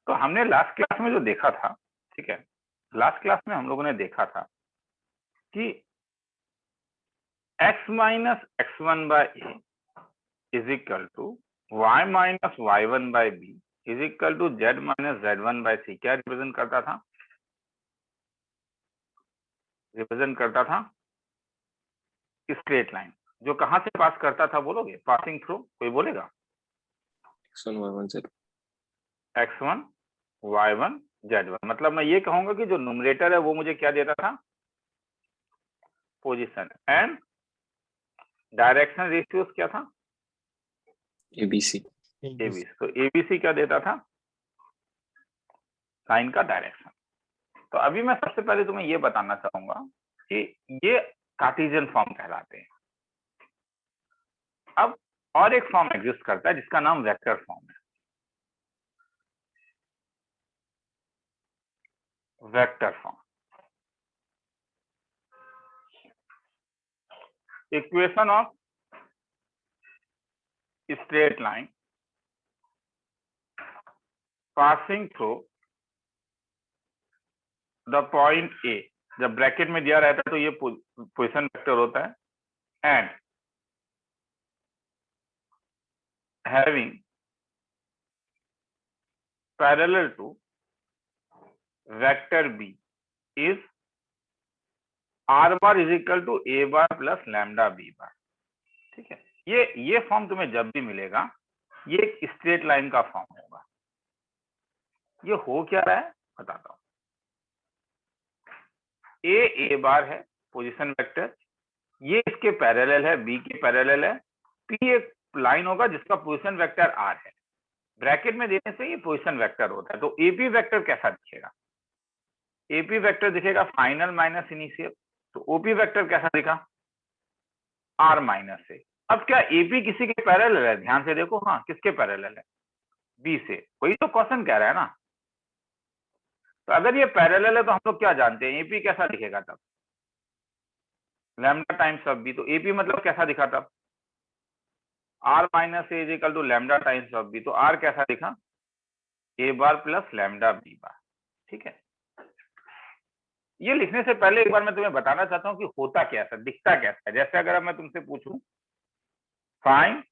तो हमने last class में जो देखा था, ठीक है, लास्ट क्लास में हम लोगों ने देखा था कि x minus x one by A is equal to y minus Y one by B is equal to z minus Z one by C. क्या रिप्रेजेंट करता था? रिप्रेजेंट करता था स्ट्रेट लाइन जो कहां से पास करता था, बोलोगे? पासिंग थ्रू, कोई बोलेगा? x1 y1 z x1 y1 z1। मतलब मैं ये कहूंगा कि जो न्यूमरेटर है वो मुझे क्या देता था? पोजीशन। एंड डायरेक्शन रेशियोज क्या था? abc ABC. तो एबीसी क्या देता था? लाइन का डायरेक्शन। तो अभी मैं सबसे पहले तुम्हें ये बताना चाहूंगा कि ये कार्टेशियन फॉर्म कहलाते हैं। अब और एक फॉर्म एग्जिस्ट करता है जिसका नाम वेक्टर फॉर्म है। Vector form, equation of straight line passing through the point A. जब ब्रैकेट में दिया रहता है तो ये पोजीशन वेक्टर होता है। And having parallel to vector B is R bar is equal to A bar plus lambda B bar. ठीक है, ये फॉर्म तुम्हें जब भी मिलेगा ये एक स्ट्रेट लाइन का फॉर्म होगा। ये हो क्या रहा है बताता हूं। ए बार है पोजीशन वेक्टर, ये इसके पैरेलल है, बी के पैरेलल है। पी एक लाइन होगा जिसका पोजीशन वेक्टर आर है। ब्रैकेट में देने से ये पोजीशन वेक्टर होता है। तो एपी वेक्टर कैसा दिखेगा? एपी वेक्टर दिखेगा फाइनल माइनस इनिशियल। तो ओपी वेक्टर कैसा दिखा? आर माइनस से। अब क्या एपी किसी के पैरेलल है? ध्यान से देखो, हाँ, किसके पैरेलल है? बी से। वही तो क्वेश्चन कह रहा है ना। तो अगर ये पैरेलल है तो हम लोग क्या जानते हैं? एपी कैसा दिखेगा तब? Lambda times of B. तो एपी मतलब कैसा दिखा तब? R minus A is equal to lambda times of B. तो आर कैसा दिखा? A bar plus lambda B bar. ठीक है, ये लिखने से पहले एक बार मैं तुम्हें बताना चाहता हूं कि होता कैसा, दिखता कैसा है। जैसे अगर मैं तुमसे पूछूं find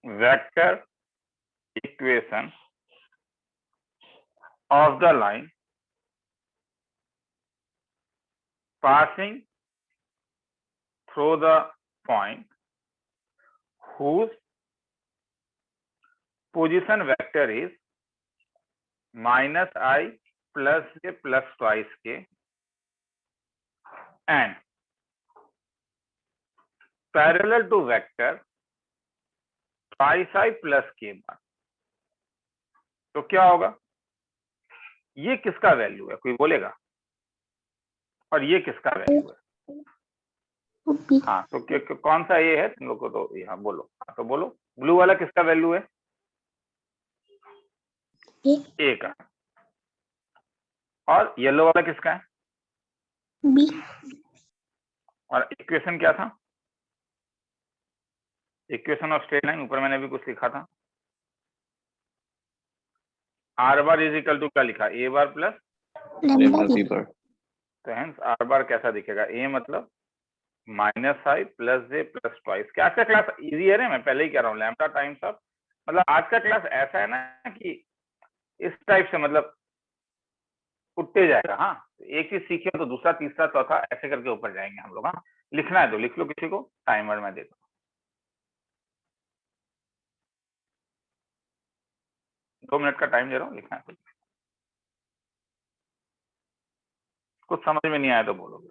vector equation of the line passing through the point whose position vector is minus I plus j plus twice k and parallel to vector twice I plus k bar। तो क्या होगा? ये किसका वैल्यू है, कोई बोलेगा? और ये किसका वैल्यू है? हाँ, तो कौन सा ये है तुम लोग को? तो यहाँ बोलो। हाँ, तो बोलो, ब्लू वाला किसका वैल्यू है? ए का। और येलो वाला किसका है? बी। और इक्वेशन क्या था? इक्वेशन ऑफ स्ट्रेट लाइन ऊपर मैंने भी कुछ लिखा था। R bar is equal to क्या लिखा? A bar plus lambda B bar. तो हेंस आर बार कैसा दिखेगा? ए मतलब minus i plus j plus twice. क्या आज का क्लास इजी है? मैं पहले ही कह रहा हूँ, लैम्डा टाइम्स ऑफ, मतलब आज का क्लास ऐसा है ना कि इस टाइप से मतलब उठते जाएगा। हाँ, एक चीज सीखे तो दूसरा तीसरा चौथा ऐसे करके ऊपर जाएंगे हम लोग। हाँ, लिखना है तो लिख लो, किसी को टाइमर में देता हूँ। 2 मिनट का टाइम दे रहा हूँ, लिखना है। कुछ समझ में नहीं आया तो बोलोगे।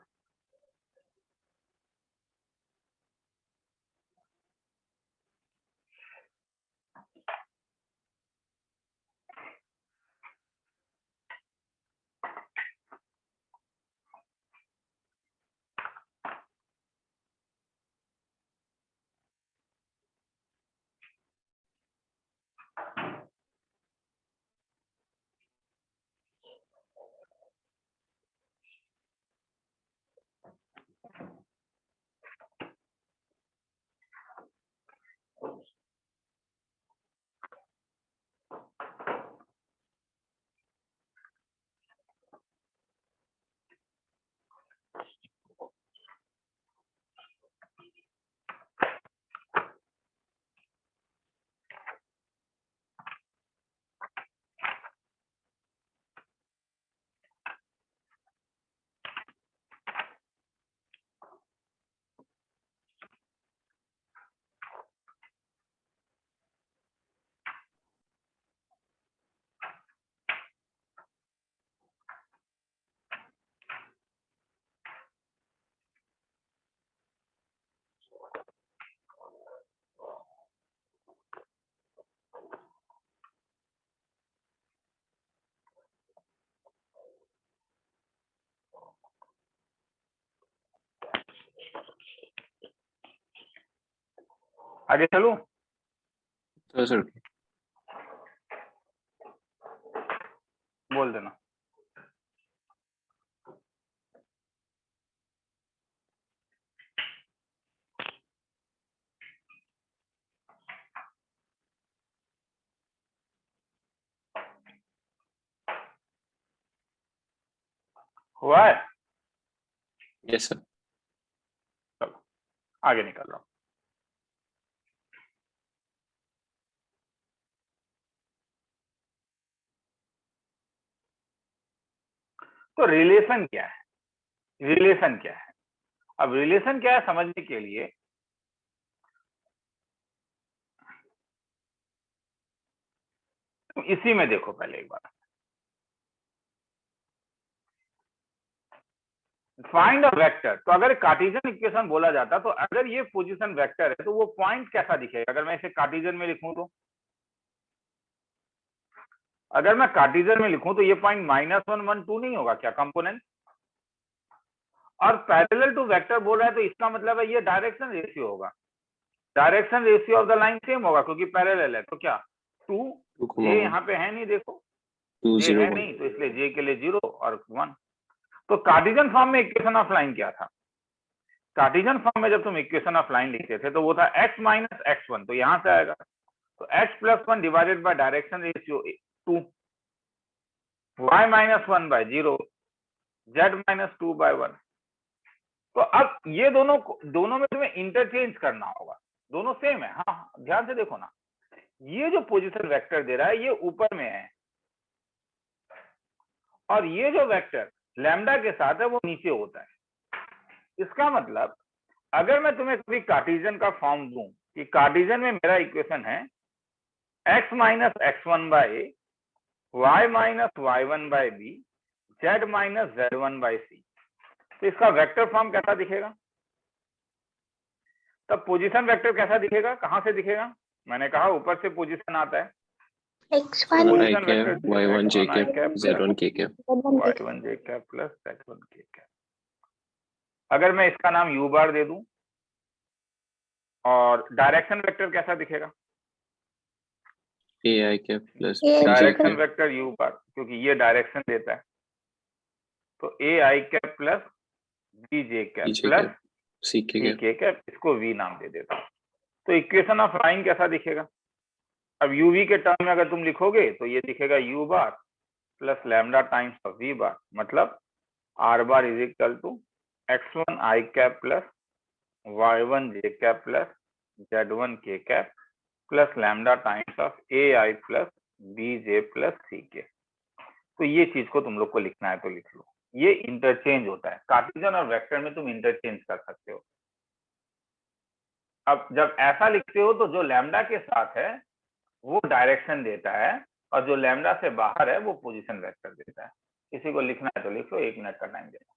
आगे चलूं? तो सर बोल देना। हुआ है? Yes sir. चलो आगे निकल रहा हूं। तो रिलेशन क्या है? रिलेशन क्या है? अब रिलेशन क्या है समझने के लिए तुम इसी में देखो पहले एक बार। फाइंड अ वेक्टर, तो अगर कार्टेशियन इक्वेशन बोला जाता तो अगर ये पोजीशन वेक्टर है तो वो पॉइंट कैसा दिखेगा? अगर मैं इसे कार्टेशियन में लिखूं तो, अगर मैं कार्टेशियन में लिखूं तो ये पॉइंट -1 1 2 नहीं होगा क्या कंपोनेंट? और पैरेलल टू वेक्टर बोल रहा है तो इसका मतलब है ये डायरेक्शन रेशियो होगा। Direction ratio of the line same होगा क्योंकि पैरेलल है। तो क्या 2 जे 2,1 यहाँ पे है नहीं, देखो 2 जे 0 है 1 नहीं तो इसलिए जे के लिए 0 और 1। तो कार्टेशियन फॉर्म में इक्वेशन ऑफ लाइन क्या था? कार्टेशियन फॉर्म में जब तुम इक्वेशन ऑफ लाइन लिखते थे तो वो था x माइनस x1, तो यहां से आएगा तो x plus 1 divided by direction ratio 2, y minus 1 by 0, z minus 2 by 1। तो अब ये दोनों में तुम्हें इंटरचेंज करना होगा, दोनों सेम है। हाँ ध्यान से देखो ना, ये जो पोजीशन वेक्टर दे रहा है ये ऊपर में है और ये जो वेक्टर लैम्डा के साथ है वो नीचे होता है। इसका मतलब अगर मैं तुम्हें कभी कार्टेशियन का फॉर्म दूं कि कार्टेशियन में मेरा इक्वेशन है x minus x1 by A, y minus y1 by B, z minus z1 by C, तो इसका वेक्टर फॉर्म कैसा दिखेगा? तब पोजीशन वेक्टर कैसा दिखेगा, कहां से दिखेगा? मैंने कहा ऊपर से पोजीशन आता है सर तो I position cap vector Y1 J x1 i cap cap plus Z1 K cap y1 j cap plus z1 k cap. अगर मैं इसका नाम u बार दे दूं और डायरेक्शन वेक्टर कैसा दिखेगा? AI cap plus AI BJ direction cap vector u bar, क्योंकि ये डायरेक्शन देता है तो A I cap plus B J cap BJ plus cap CK C cap K cap, इसको वी नाम दे देता हूं। तो इक्वेशन ऑफ लाइन कैसा दिखेगा? अब यूवी के टर्म में अगर तुम लिखोगे तो ये दिखेगा U bar plus lambda times of V bar, मतलब R bar is equal to x1 I cap plus y1 J cap plus z1 K cap plus lambda times of A I plus B J plus C K. तो ये चीज को तुम लोग को लिखना है तो लिख लो, ये इंटरचेंज होता है। कार्टेशियन और वेक्टर में तुम इंटरचेंज कर सकते हो। अब जब ऐसा लिखते हो तो जो लैम्डा के साथ है वो डायरेक्शन देता है और जो लैम्डा से बाहर है वो पोजीशन वेक्टर देता है। किसी को लिखना है तो लिख लो, 1 मिनट का टाइम देना।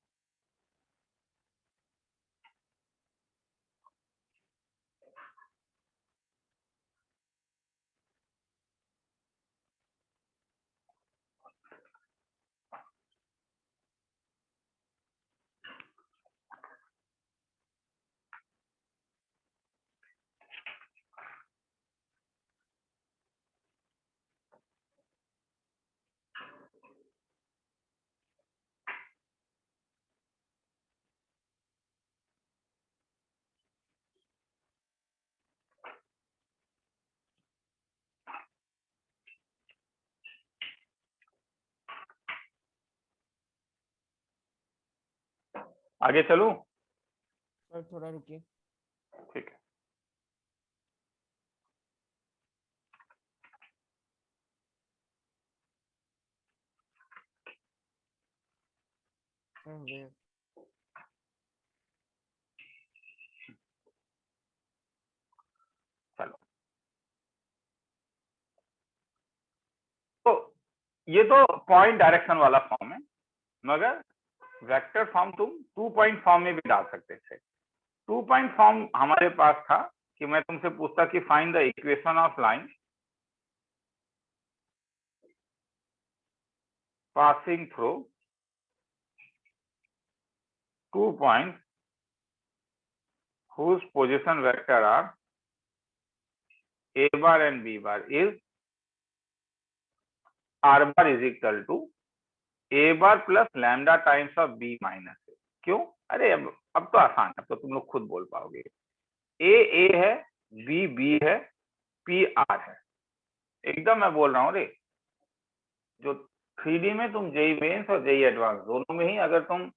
आगे चलूं? सर थोड़ा रुकिए। ठीक है। सर हो गया। चलो, तो ये तो पॉइंट डायरेक्शन वाला फॉर्म है, मगर वेक्टर फॉर्म तुम 2 पॉइंट फॉर्म में भी डाल सकते थे। 2 पॉइंट फॉर्म हमारे पास था कि मैं तुमसे पूछता कि find the equation of line passing through 2 points whose position vector are a bar and b bar is r bar is equal to a bar plus lambda times of b minus a। क्यों? अरे अब तो आसान है, तो तुम लोग खुद बोल पाओगे। a है, b है, p r है। एकदम मैं बोल रहा हूँ रे, जो 3D में तुम जेई मेंस और जेई एडवांस दोनों में ही अगर तुम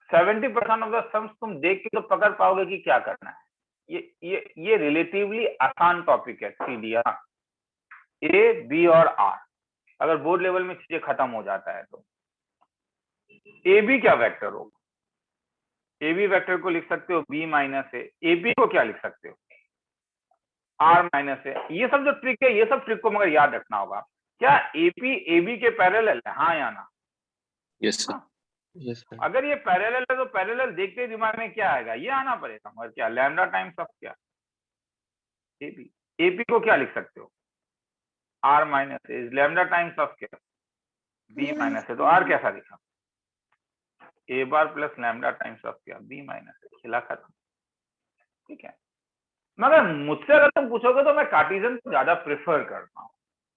70% ऑफ द सम्स तुम देख के तो पकड़ पाओगे कि क्या करना है। ये रिलेटिवली आसान टॉपिक है 3D। हाँ, ए बी और आर अगर बोर्ड लेवल में चीजें खत्म हो जाता है तो ए बी क्या वेक्टर होगा? ए बी वेक्टर को लिख सकते हो बी माइनस ए बी को क्या लिख सकते हो? आर माइनस ए। ये सब जो ट्रिक है, ये सब ट्रिक को मगर याद रखना होगा। क्या एपी एबी के पैरेलल है? हाँ या ना? Yes sir. हाँ। Yes sir. अगर ये पैरेलल है तो पैरेलल देखते ही दिमाग में क्या आएगा? ये आना पड़ेगा, मगर क्या लैम्डा टाइम्स ऑफ क्या एपी। एपी को क्या लिख सकते हो? R minus A. Lambda times of क्या? B minus A. तो आर कैसा लिखा? A bar plus lambda times of क्या? B minus A. खिला खत्म। ठीक है, मगर मुझसे अगर तुम पूछोगे तो मैं कार्टेशियन को ज्यादा प्रेफर करता हूँ।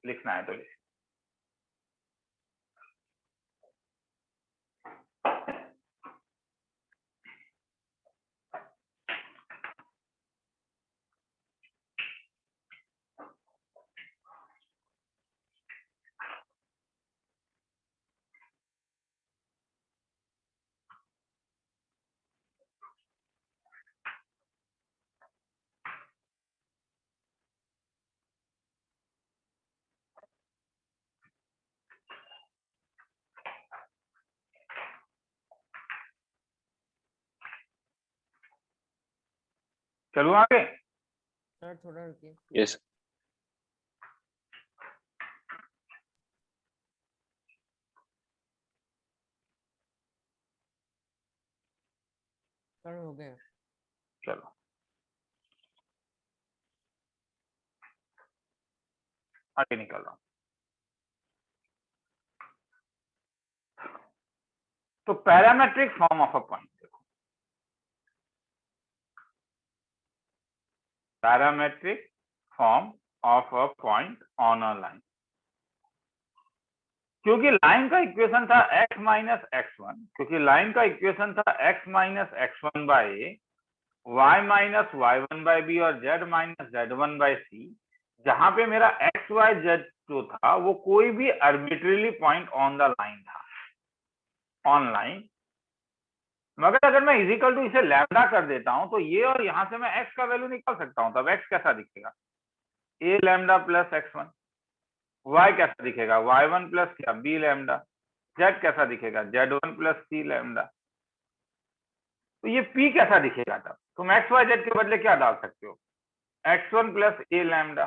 लिखना है तो लिख। चलूं आगे? सर थोड़ा रुकिए। यस। सर हो गया। चलो आगे निकल रहा हूं। तो parametric form of a point देखो, parametric form of a point on a line. क्योंकि लाइन का इक्वेशन था x माइनस x1, क्योंकि लाइन का इक्वेशन था x minus x1 by A, y minus y1 by B और z minus z1 by C, जहां पे मेरा x y z जो था वो कोई भी arbitrary point on the line था, ऑन लाइन। मगर अगर मैं इजिकल टू इसे लैम्डा कर देता हूं तो ये और यहां से मैं x का वैल्यू निकाल सकता हूं। तब x कैसा दिखेगा? a lambda plus x1। y कैसा दिखेगा? y1 प्लस क्या? b lambda. z कैसा दिखेगा? z1 plus c lambda. तो ये p कैसा दिखेगा? तब तुम x y z के बदले क्या डाल सकते हो? x1 plus a lambda,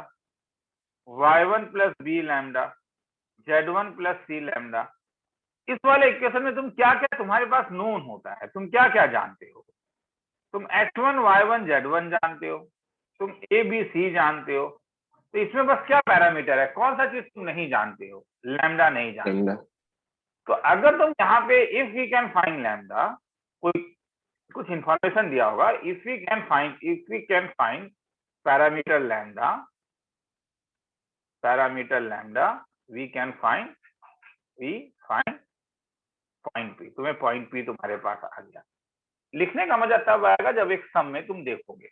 y1 plus b lambda, z1 plus c lambda. इस वाले इक्वेशन में तुम क्या क्या तुम्हारे पास नोन होता है, तुम क्या क्या जानते हो? तुम x1 y1 z1 जानते हो, तुम a b c जानते हो। तो इसमें बस क्या पैरामीटर है? कौन सा चीज तुम नहीं जानते हो? लैम्डा नहीं जानते हो। तो अगर तुम यहाँ पे if we can find lambda, कोई कुछ इंफॉर्मेशन दिया होगा, if we can find parameter lambda, we can find point P. तुम्हें पॉइंट पी तुम्हारे पास आ गया। लिखने का मजा तब आएगा जब एक सम में तुम देखोगे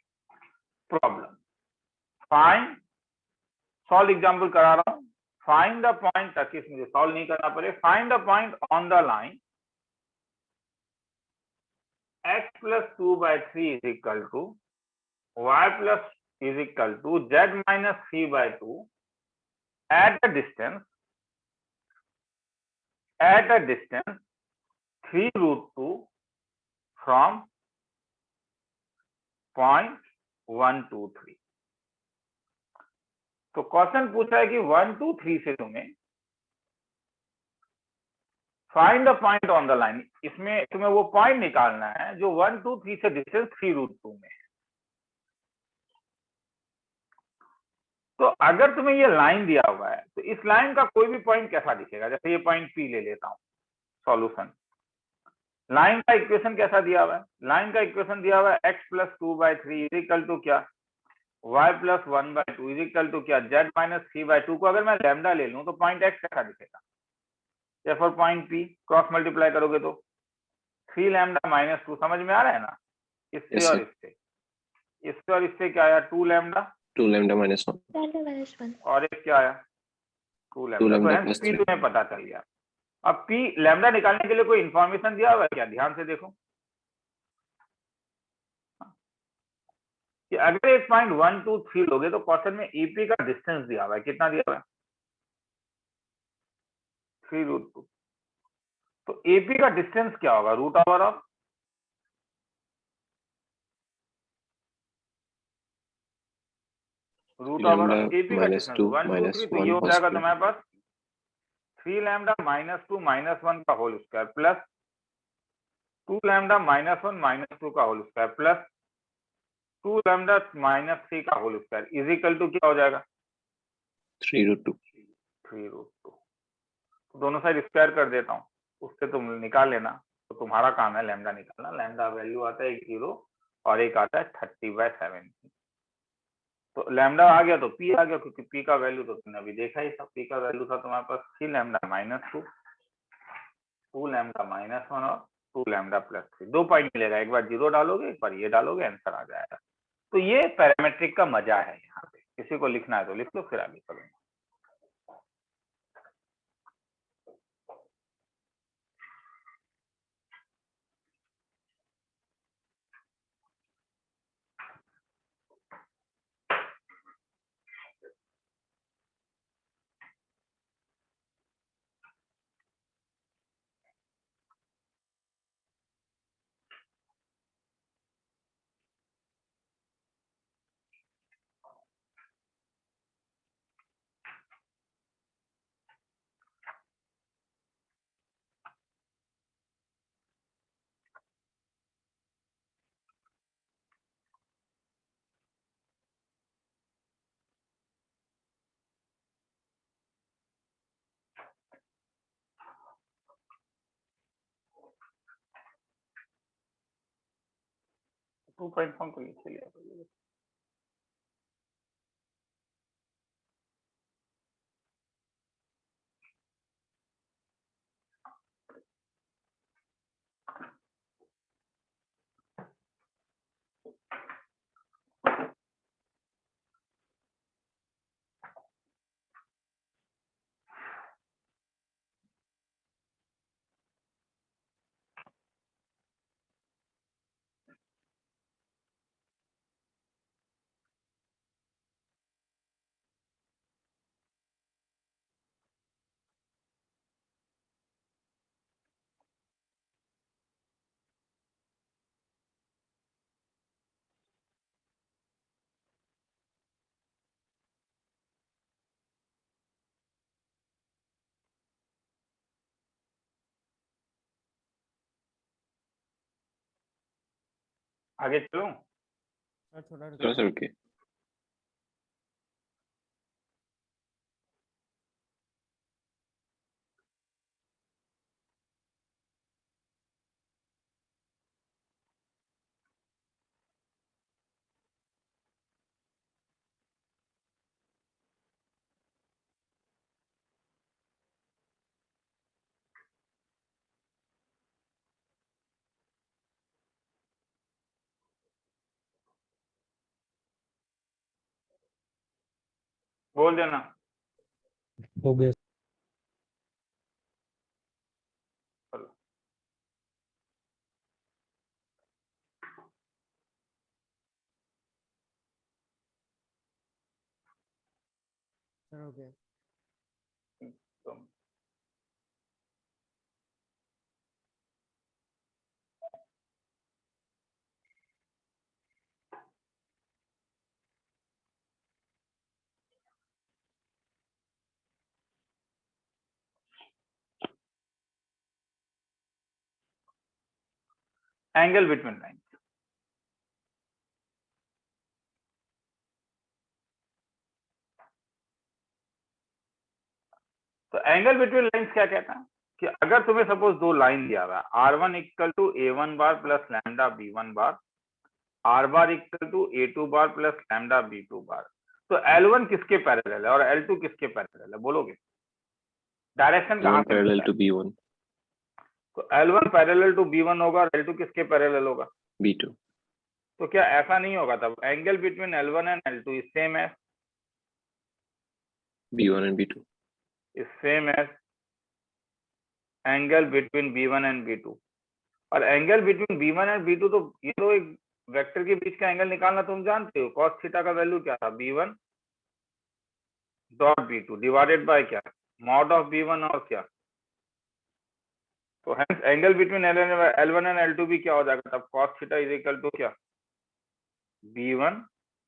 प्रॉब्लम। फाइंड, सॉल्व एग्जांपल करा रहा हूं। फाइंड द पॉइंट, ताकि मुझे सॉल्व नहीं करना पड़े। Find the point on the line x plus 2 by 3 is equal to y plus is equal to z minus 3 by 2 at a distance 3 root 2 from point 1 2 3। तो question पूछा है कि 1 2 3 से तुम्हें find the point on the line, इसमें तुम्हें वो point निकालना है जो 1 2 3 से डिस्टेंस 3 रूट 2 में है। तो अगर तुम्हें ये लाइन दिया हुआ है तो इस लाइन का कोई भी पॉइंट कैसा दिखेगा? जैसे ये पॉइंट पी ले लेता हूं। सॉल्यूशन, लाइन का इक्वेशन कैसा दिया हुआ है? लाइन का इक्वेशन दिया हुआ है x plus 2 by 3 is equal to क्या? y plus 1/2 is equal to क्या, z माइनस 3/2 को अगर मैं लैम्डा ले लूं तो पॉइंट x कैसा दिखेगा, therefore point p cross multiply करोगे तो 3 लैम्डा माइनस 2, समझ में आ रहा है ना, इससे Yes, और sir. इससे और इससे क्या आया 2 लैम्डा 2 lambda minus 1. और एक क्या आया 2 2 लैम्डा, तो lambda हेंस plus p 3. तुम्हें पता चल गया। अब p लैम्डा निकालने के लिए कोई इंफॉर्मेशन दिया हुआ है क्या, ध्यान से देखो कि अगर एक पॉइंट 1 2 3 लोगे तो क्वेश्चन में ईपी का डिस्टेंस दिया हुआ है, कितना दिया हुआ है 3√2, तो एपी का डिस्टेंस क्या होगा, root over of Lambda AP का minus डिस्टेंस 2 1 2 minus 3, तो 1 ये हो whole जाएगा square. तुम्हारे पास 3 लैम्डा माइनस 2 माइनस 1 का whole square plus 2 lambda minus 1 minus 2 का whole square plus 2 lambda minus 3 का whole square is equal to क्या हो जाएगा 3√2. 3√2। दोनों साइड स्क्वायर कर देता हूँ, उससे तुम निकाल लेना, तो तुम्हारा काम है लैम्डा निकालना। लैम्डा वैल्यू आता है 0 और एक आता है 30/7। तो लैम्डा आ गया तो पी आ गया, क्योंकि पी का वैल्यू तो तुमने अभी देखा ही था, पी का वैल्यू था तुम्हारे पास 3 लैम्डा माइनस 2, 2 लैम्डा माइनस 1 और 2 लैम्डा प्लस 3। 2 पॉइंट मिलेगा, एक बार 0 डालोगे एक बार ये डालोगे, आंसर आ जाएगा। तो ये पैरामेट्रिक का मजा है, यहाँ पे किसी को लिखना है तो लिख लो, फिर आगे चलो। टू पॉइंट फॉर्म को लिख लिया। आगे चलूं, सर थोड़ा चलो रुकिए। Sir, okay. बोल देना। हो गया। चलो। सर हो गया। तुम एंगल बिटवीन लाइन, तो एंगल बिटवीन लाइंस क्या कहता है कि अगर तुम्हें सपोज दो लाइन दिया हुआ है R1 equal to A1 bar plus lambda B1 bar, R bar equal to A2 bar plus lambda B2 bar. तो L1 किसके पैरेलल है और L2 किसके पैरेलल है, बोलोगे? डायरेक्शन कहाँ L1 से parallel मिलता to है? B1, तो L1 पैरेलल टू B1 होगा और L2 किसके पैरेलल होगा? B2, तो क्या ऐसा नहीं होगा तब angle between L1 and L2 is same as B1 and B2. Angle between B1 and B2? और angle between B1 and B2 तो ये तो एक वेक्टर के बीच का एंगल निकालना तुम जानते हो। cos थीटा का वैल्यू क्या था? B1 dot B2 divided by क्या? मॉड ऑफ B1 और क्या? तो hence angle between L1 and L2 भी क्या हो जाएगा तब? cos theta is equal to क्या? B1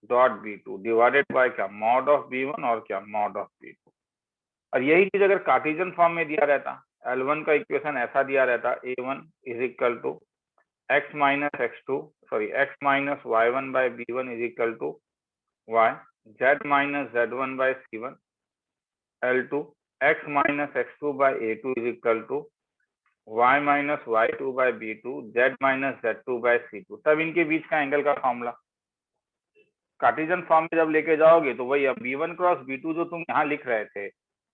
dot B2 divided by क्या? मॉड ऑफ B1 और क्या? Mod of B2। और यही चीज अगर कार्टेशियन फॉर्म में दिया रहता, L1 का इक्वेशन ऐसा दिया रहता, A1 is equal to x minus y1 by B1 is equal to y, z minus z1 by C1, L2 x minus x2 by A2 is equal to y minus y2 by B2, z minus z2 by C2। तब इनके बीच का angle का formula Cartesian form में जब लेके जाओगे तो वही अब B1 क्रॉस B2 जो तुम यहाँ लिख रहे थे,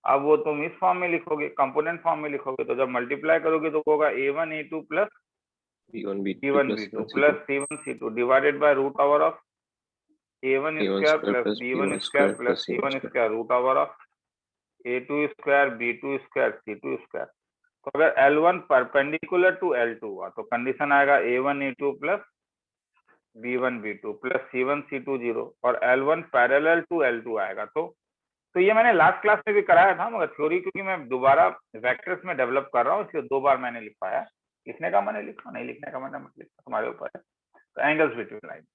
अब वो तुम इस फॉर्म में लिखोगे, कंपोनेंट फॉर्म में लिखोगे। तो जब मल्टीप्लाई करोगे तो होगा A1 A2 plus B1 B2 B1 plus B2 C1 plus C2. C1 C2 divided by root over of A1 A1 square square plus plus B1 B1 square square plus plus C1 C1 square. Square root over of A2 square B2 square C2 square. तो अगर L1 perpendicular to L2 हुआ तो condition आएगा A1 A2 plus B1 B2 plus C1 C2 0 और L1 parallel to L2 आएगा। तो ये मैंने लास्ट क्लास में भी कराया था, मगर थ्योरी क्योंकि मैं दोबारा वेक्टर्स में डेवलप कर रहा हूँ इसलिए 2 बार मैंने लिखवाया। लिखने का मैंने लिखा, नहीं लिखने का मैंने मत लिखा, तुम्हारे ऊपर है। तो angles between line,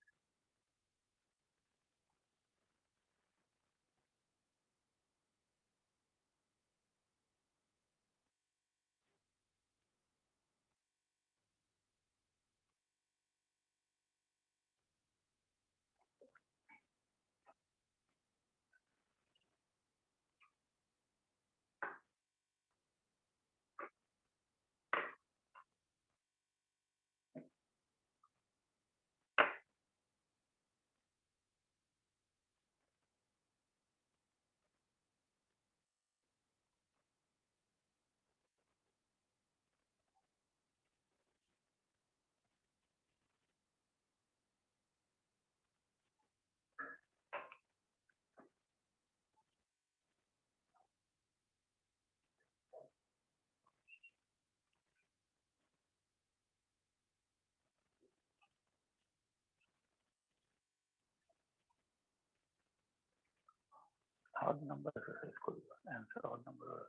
odd number इसको आंसर ऑड नंबर।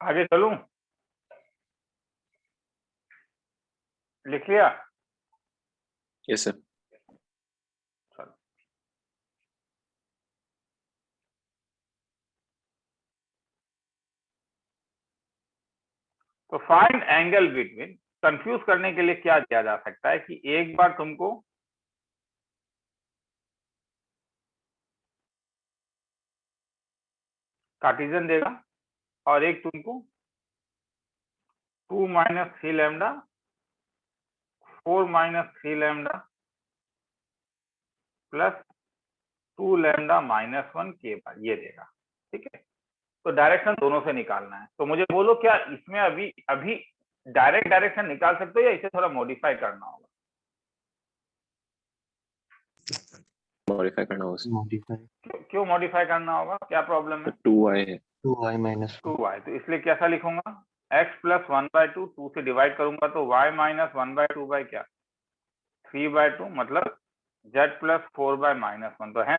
आगे चलूं? लिख लिया? Yes sir. चलो, तो फाइंड एंगल बिटवीन, कंफ्यूज करने के लिए क्या किया जा सकता है कि एक बार तुमको कार्टेशियन देगा और एक तुमको 2 minus 3 lambda 4 minus 3 lambda plus 2 lambda minus 1 के बार ये देगा। ठीक है, तो डायरेक्शन दोनों से निकालना है। तो मुझे बोलो क्या इसमें अभी अभी डायरेक्ट डायरेक्शन निकाल सकते हो या इसे थोड़ा मॉडिफाई करना होगा? Modify करना होगा sir. Modify क्यों मॉडिफाई करना होगा, क्या प्रॉब्लम है? 2y है. 2y minus 2. 2y, तो इसलिए कैसा लिखूंगा? x प्लस 1/2, 2 से डिवाइड करूंगा तो y माइनस 1/2 बाय क्या? 3/2 मतलब z प्लस 4 बाय माइनस 1। तो है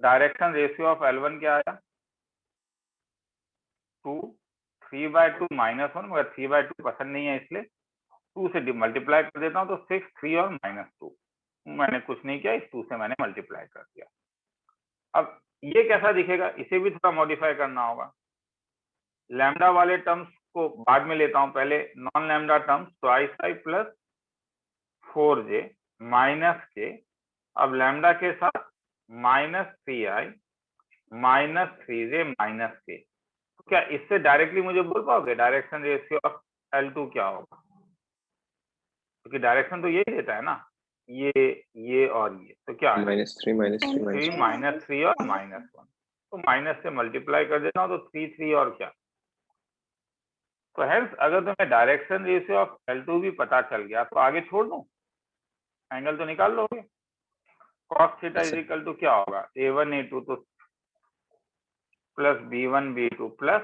डायरेक्शन रेशियो ऑफ L1 क्या आया? 2, 3/2 माइनस 1, मगर 3/2 पसंद नहीं है इसलिए 2 से मल्टीप्लाई कर देता हूँ तो 6, 3 और माइनस 2। मैंने कुछ नहीं किया, इस 2 से मैंने मल्टीप्लाई कर दिया। अब ये कैसा दिखेगा, इसे भी थोड़ा मॉडिफाई करना होगा। लैम्डा वाले टर्म्स को बाद में लेता हूं, पहले non lambda terms twice I plus 4j minus के, अब लैम्डा के साथ -3i माइनस 3j माइनस के। तो क्या इससे डायरेक्टली मुझे बोल पाओगे डायरेक्शन रेशियो ऑफ L2 क्या होगा? क्योंकि डायरेक्शन तो यही देता है ना, ये और ये, तो क्या है -3 3 -3 और -1, तो माइनस से मल्टीप्लाई कर देना तो 3 और क्या। तो हेल्स अगर तुम्हें डायरेक्शन रेशियो ऑफ L2 भी पता चल गया तो आगे छोड़ दूं, एंगल तो निकाल लोगे। cos theta is equal to क्या होगा, a1 a2 तो plus b1 b2 plus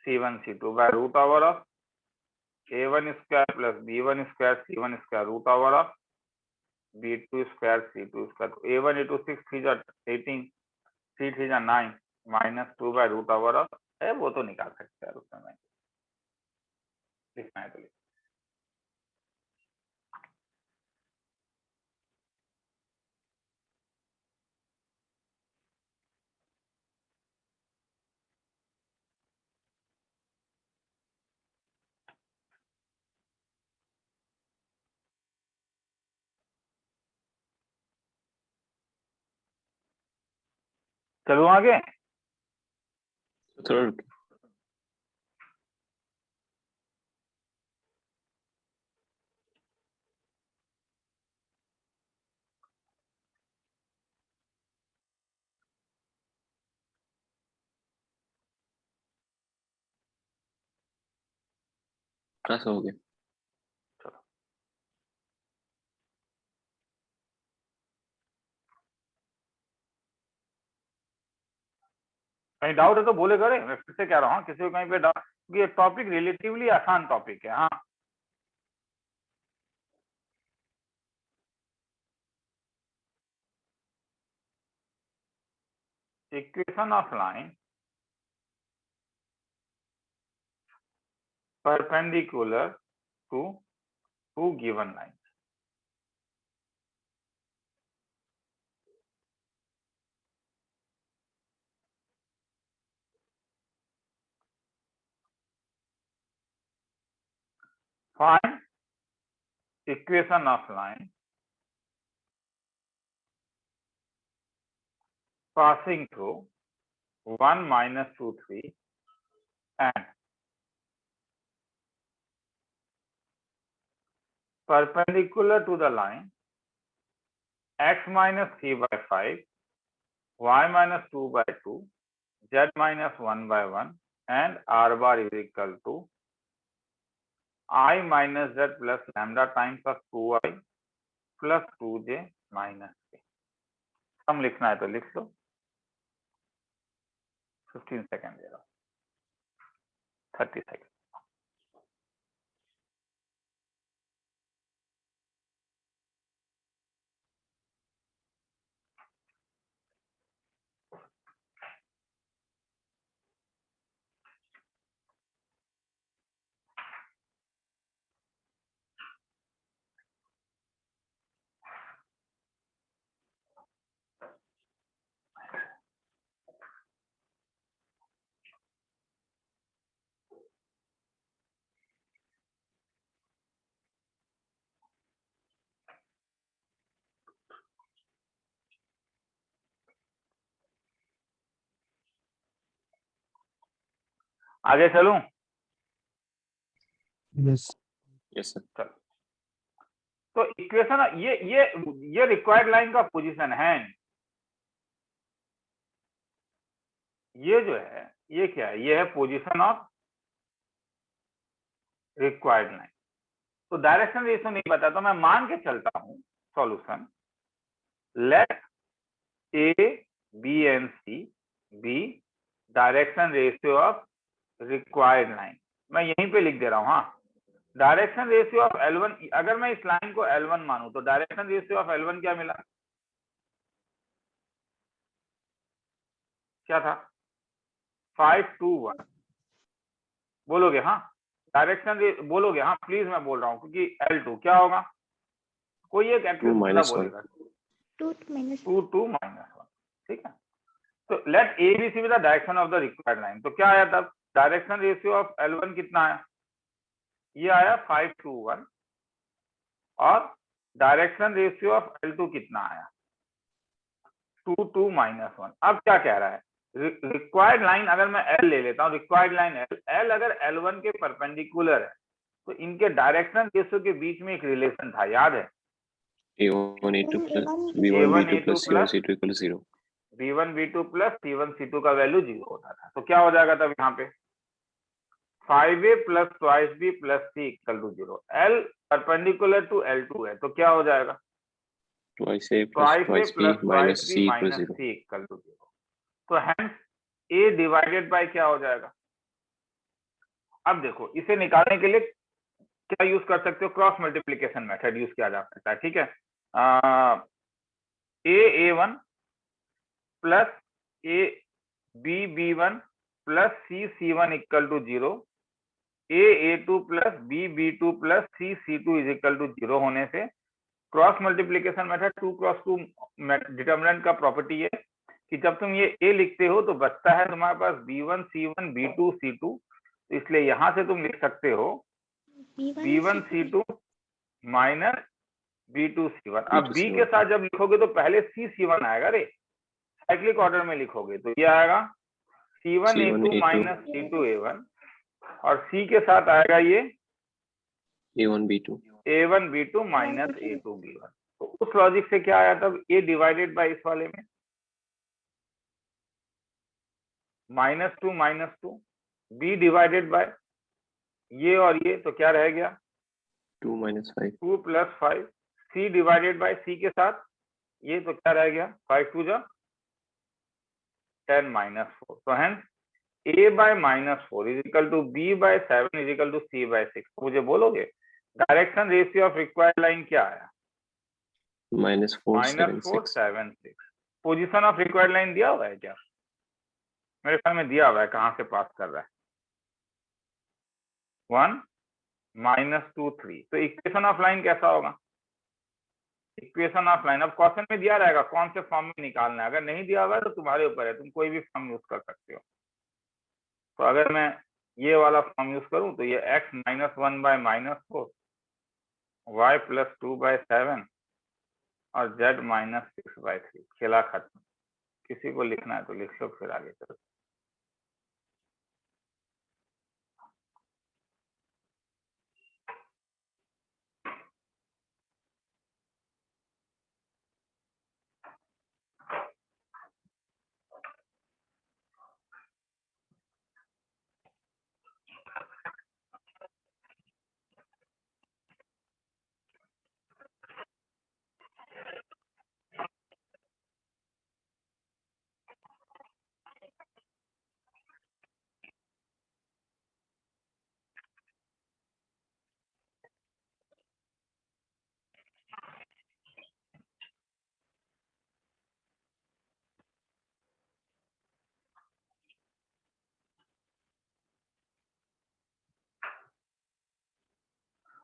c1 c2 by root over of a1 square plus b1 square c1 square root over of b2 square c2 square. तो a1 a2 6 3 18 3 3 9 -2 bye root over of है, वो तो निकाल सकते हैं उसमें, लिखना है तो लिख। चलो आगे, थोड़ा रुक। ऐसा हो गया। कहीं डाउट है तो बोले करे, मैं फिर से कह रहा हूँ किसी को कहीं पे डाउट, ये टॉपिक रिलेटिवली आसान टॉपिक है। हाँ equation of line perpendicular to two given lines. Find equation of line passing through 1 - 2 3 and perpendicular to the line x - 3 by 5, y - 2 by 2, z - 1 by 1 and r bar is equal to I minus z plus lambda times of 2i plus 2j minus k। सम लिखना है तो लिख लो, 15 second दे रहा हूं, 30 second. आगे चलूं? Yes yes sir. चलो, तो इक्वेशन ये रिक्वायर्ड लाइन का पोजीशन है, ये जो है ये क्या है, ये है पोजीशन ऑफ रिक्वायर्ड लाइन। तो डायरेक्शन रेशियो नहीं पता तो मैं मान के चलता हूं solution, let A B and C be direction ratio of required line. मैं यहीं पे लिख दे रहा हूं। हाँ, डायरेक्शन रेशियो ऑफ L1, अगर मैं इस लाइन को L1 मानूं तो डायरेक्शन रेशियो ऑफ L1 क्या मिला, क्या था, 5 to 1 बोलोगे? हाँ डायरेक्शन बोलोगे? हाँ प्लीज, मैं बोल रहा हूँ क्योंकि L2 क्या होगा, कोई एक एक्टिव बंदा बोलेगा 2 to -1, ठीक है। तो let A B C be the direction of the required line, तो क्या आया तब डायरेक्शन रेशियो ऑफ L1 कितना आया, ये आया 5:1 और डायरेक्शन रेशियो ऑफ L2 कितना आया 2:-1। अब क्या कह रहा है, रिक्वायर्ड लाइन अगर मैं L ले लेता हूँ, रिक्वायर्ड लाइन L अगर L1 के परपेंडिकुलर है तो इनके डायरेक्शन रेशियो के बीच में एक रिलेशन था, याद है, A1 A2 plus B1 B2 plus C1 C2 equal to 0. B1 B2 plus C1 C2 का वैल्यू 0 होता था। तो क्या हो जाएगा तब यहाँ पे 5A plus twice B plus C equal to 0। L perpendicular to L2 है तो क्या हो जाएगा Twice A plus twice B minus C equal to 0. C equal to 0। तो हेंस A डिवाइडेड बाय क्या हो जाएगा। अब देखो इसे निकालने के लिए क्या यूज कर सकते हो, क्रॉस मल्टीप्लीकेशन मेथड यूज किया जा सकता है, ठीक है। A1 plus B1 plus C1 equal to 0, A2 plus B2 plus C2 is equal to 0 होने से cross multiplication method 2x2 determinant का प्रॉपर्टी है कि जब तुम ये A लिखते हो तो बचता है तुम्हारे पास B1 C1 B2 C2, तो इसलिए यहां से तुम लिख सकते हो B1 C2 minus B2 C1। अब B के साथ जब लिखोगे तो पहले C1 आएगा रे, साइक्लिक ऑर्डर में लिखोगे तो ये आएगा C1 A2 minus C2 A1 और C के साथ आएगा ये A1 B2 minus A2 B1। तो उस लॉजिक से क्या आया तब A डिवाइडेड बाय इस वाले में -2 B डिवाइडेड बाय ये और ये, तो क्या रह गया 2 minus 5 2 plus 5 C divided by C के साथ ये, तो क्या रह गया 5 2 जा 10 -4। तो hence A by -4 is equal to B by 7 is equal to C by 6। मुझे बोलोगे direction ratio of required line क्या आया -476। पोजीशन ऑफ रिक्वायर्ड लाइन दिया हुआ है क्या, मेरे ख्याल में दिया हुआ है, कहां से पास कर रहा है 1 -2 3। तो इक्वेशन ऑफ लाइन कैसा होगा, इक्वेशन ऑफ लाइन अब क्वेश्चन में दिया रहेगा कौन से फॉर्म में निकालना है, अगर नहीं दिया हुआ है तो तुम्हारे ऊपर है, तुम कोई भी फॉर्म यूज कर सकते हो। तो अगर मैं ये वाला फॉर्म यूज करूं तो ये x -1 by -4 y plus 2 by 7 और z -6 बाय 3, खेला खत्म। किसी को लिखना है तो लिख लो, फिर आगे चलो।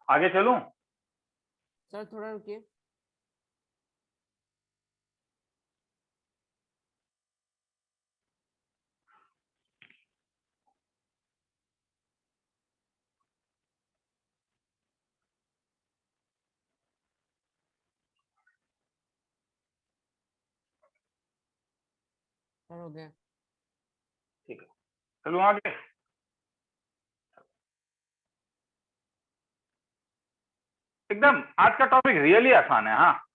आगे चलूं, सर थोड़ा रुकिए। सर हो गया। ठीक है चलो आगे। एकदम आज का टॉपिक रियली आसान है। हाँ,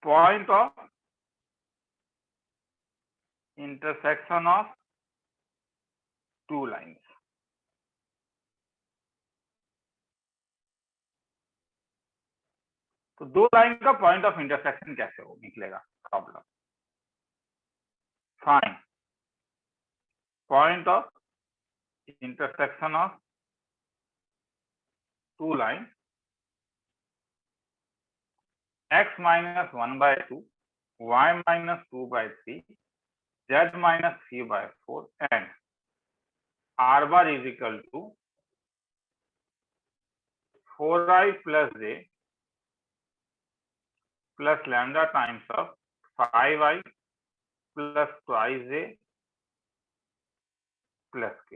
point of intersection of two lines. तो दो लाइन का पॉइंट ऑफ इंटरसेक्शन कैसे हो निकलेगा, problem. Find point of intersection of two line x -1 by 2 y -2 by 3 z -3 by 4 and r bar is equal to 4i plus j plus lambda times of 5i plus twice j plus के।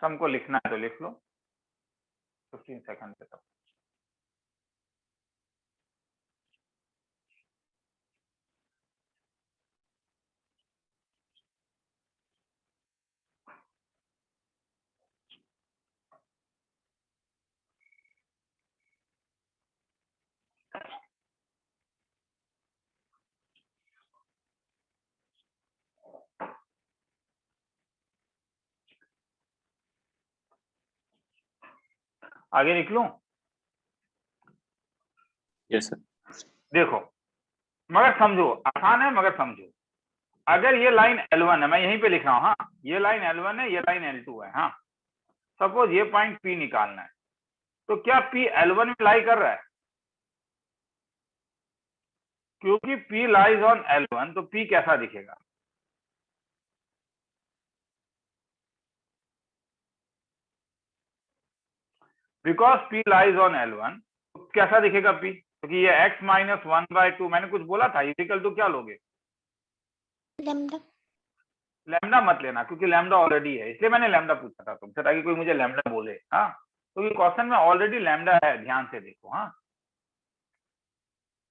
सम को लिखना है तो लिख लो 15 second तक। आगे निकलूं? Yes sir. देखो मगर समझो, आसान है मगर समझो। अगर ये लाइन L1 है, मैं यहीं पे लिख रहा हूं, हाँ ये लाइन L1 है, ये लाइन L2 है, हाँ सपोज ये पॉइंट P निकालना है, तो क्या P L1 में लाई कर रहा है? क्योंकि P लाइज ऑन L1 तो P कैसा दिखेगा? Because P lies on L1 तो कैसा दिखेगा P? क्योंकि ये x माइनस 1/2, मैंने कुछ बोला था इक्वल टू क्या लोगे? लैम्डा। लैम्डा मत लेना क्योंकि लैम्डा ऑलरेडी है, इसलिए मैंने लैम्डा पूछा था तुमसे ताकि कोई मुझे लैम्डा बोले। हाँ तो ये क्वेश्चन में ऑलरेडी लैम्डा है, ध्यान से देखो। हाँ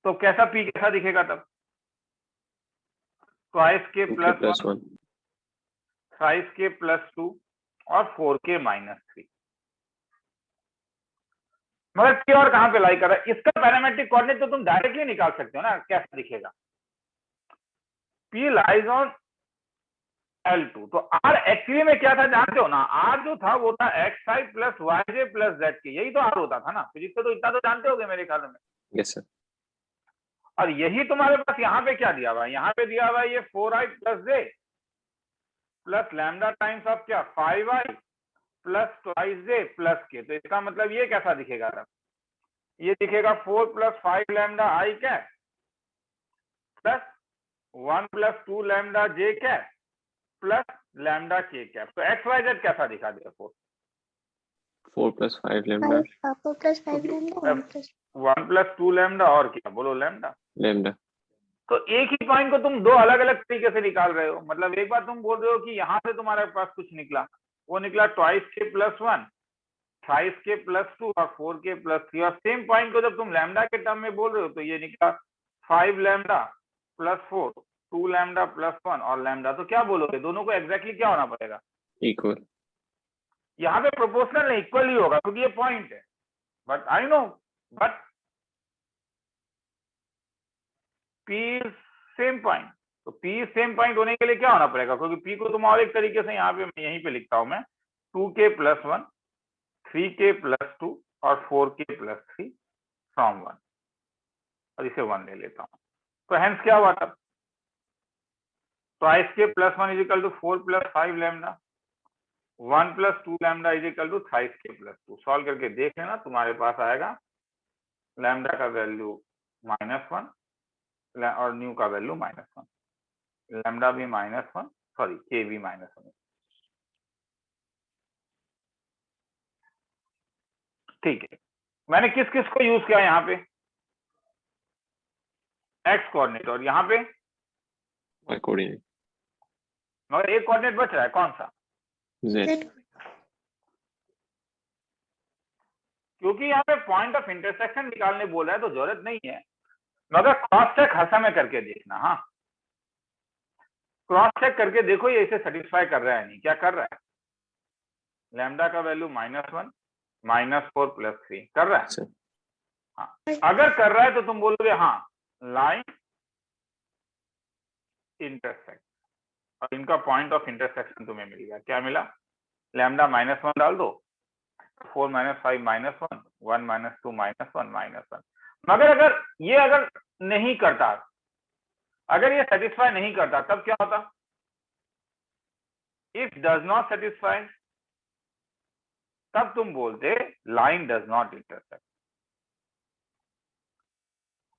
तो कैसा P कैसा दिखेगा तब? Twice k plus 1, thrice k plus 2 और 4k माइनस 3। मगर P और कहां पे लाई कर रहा है? इसका पैरामेट्रिक कोऑर्डिनेट तो तुम डायरेक्टली निकाल सकते हो ना, कैसा दिखेगा? P लाइज ऑन L2 तो R एक्चुअली में क्या था जानते हो ना? R जो था वो था xi plus yj plus zk, यही तो R होता था ना फिजिक्स से, तो इतना तो जानते होगे मेरे ख्याल में। Yes sir. और यही तुम्हारे पास यहाँ पे क्या दिया हुआ है? यहाँ पे दिया हुआ है ये 4i plus j plus lambda times of क्या 5i plus twice j plus k। तो इसका मतलब ये कैसा दिखेगा तब? ये दिखेगा 4 plus 5 lambda i cap plus 1 plus 2 lambda j cap plus lambda k cap. तो एक्स वाई जेड कैसा दिखा दिया? 4 plus 5 lambda 4 plus 5 lambda 1 plus 2 lambda और क्या बोलो? लैम्डा। लैम्डा। तो एक ही पॉइंट को तुम दो अलग अलग तरीके से निकाल रहे हो। मतलब एक बार तुम बोल रहे हो कि यहाँ से तुम्हारे पास कुछ निकला, वो निकला twice k plus 1, thrice k plus 2 और 4k प्लस 3, और सेम पॉइंट को जब तुम लैम्डा के टर्म में बोल रहे हो तो ये निकला 5 लैम्डा प्लस 4, 2 लैम्डा प्लस 1 और लैम्डा। तो क्या बोलोगे? दोनों को एग्जैक्टली क्या होना पड़ेगा? इक्वल। यहाँ पे प्रोपोर्शनल नहीं, इक्वल ही होगा क्योंकि ये पॉइंट है। But I know, but P same point, तो P सेम पॉइंट होने के लिए क्या होना पड़ेगा? क्योंकि P को तुम और एक तरीके से यहाँ पे यहीं पे लिखता हूं मैं 2k प्लस 1, 3k प्लस 2 और 4k प्लस 3 फ्रॉम 1, और इसे 1 ले लेता हूं। तो हेंस क्या हुआ तब? Twice k plus 1 is equal to 4 plus 5 lambda, 1 plus 2 lambda is equal to thrice k plus 2। Solve करके देख लेना, तुम्हारे पास आएगा लैम्डा का वैल्यू -1 और न्यू का वैल्यू -1, लैम्डा भी -1, सॉरी के भी -1। ठीक है, मैंने किस किस को यूज किया यहाँ पे? एक्स कोऑर्डिनेट, और यहाँ पे वाई कोऑर्डिनेट। मगर एक कोऑर्डिनेट बच रहा है, कौन सा? जेड। क्योंकि यहाँ पे पॉइंट ऑफ इंटरसेक्शन निकालने बोल रहा है तो जरूरत नहीं है, मगर क्रॉस चेक हर समय करके देखना। हाँ क्रॉस चेक करके देखो ये इसे सेटिस्फाई कर रहा है नहीं। क्या कर रहा है? लैम्डा का वैल्यू -1, -4 प्लस 3 कर रहा है। हाँ अगर कर रहा है तो तुम बोलोगे हाँ लाइन इंटरसेक्ट, और इनका पॉइंट ऑफ इंटरसेक्शन तुम्हें मिल गया। क्या मिला? लैम्डा -1 डाल दो, 4 - 5 -1, 1 - 2 -1 -1। मगर अगर ये अगर नहीं करता, अगर ये सेटिस्फाई नहीं करता तब क्या होता? इफ डज नॉट सेटिस्फाई, तब तुम बोलते लाइन डज नॉट इंटरसेक्ट।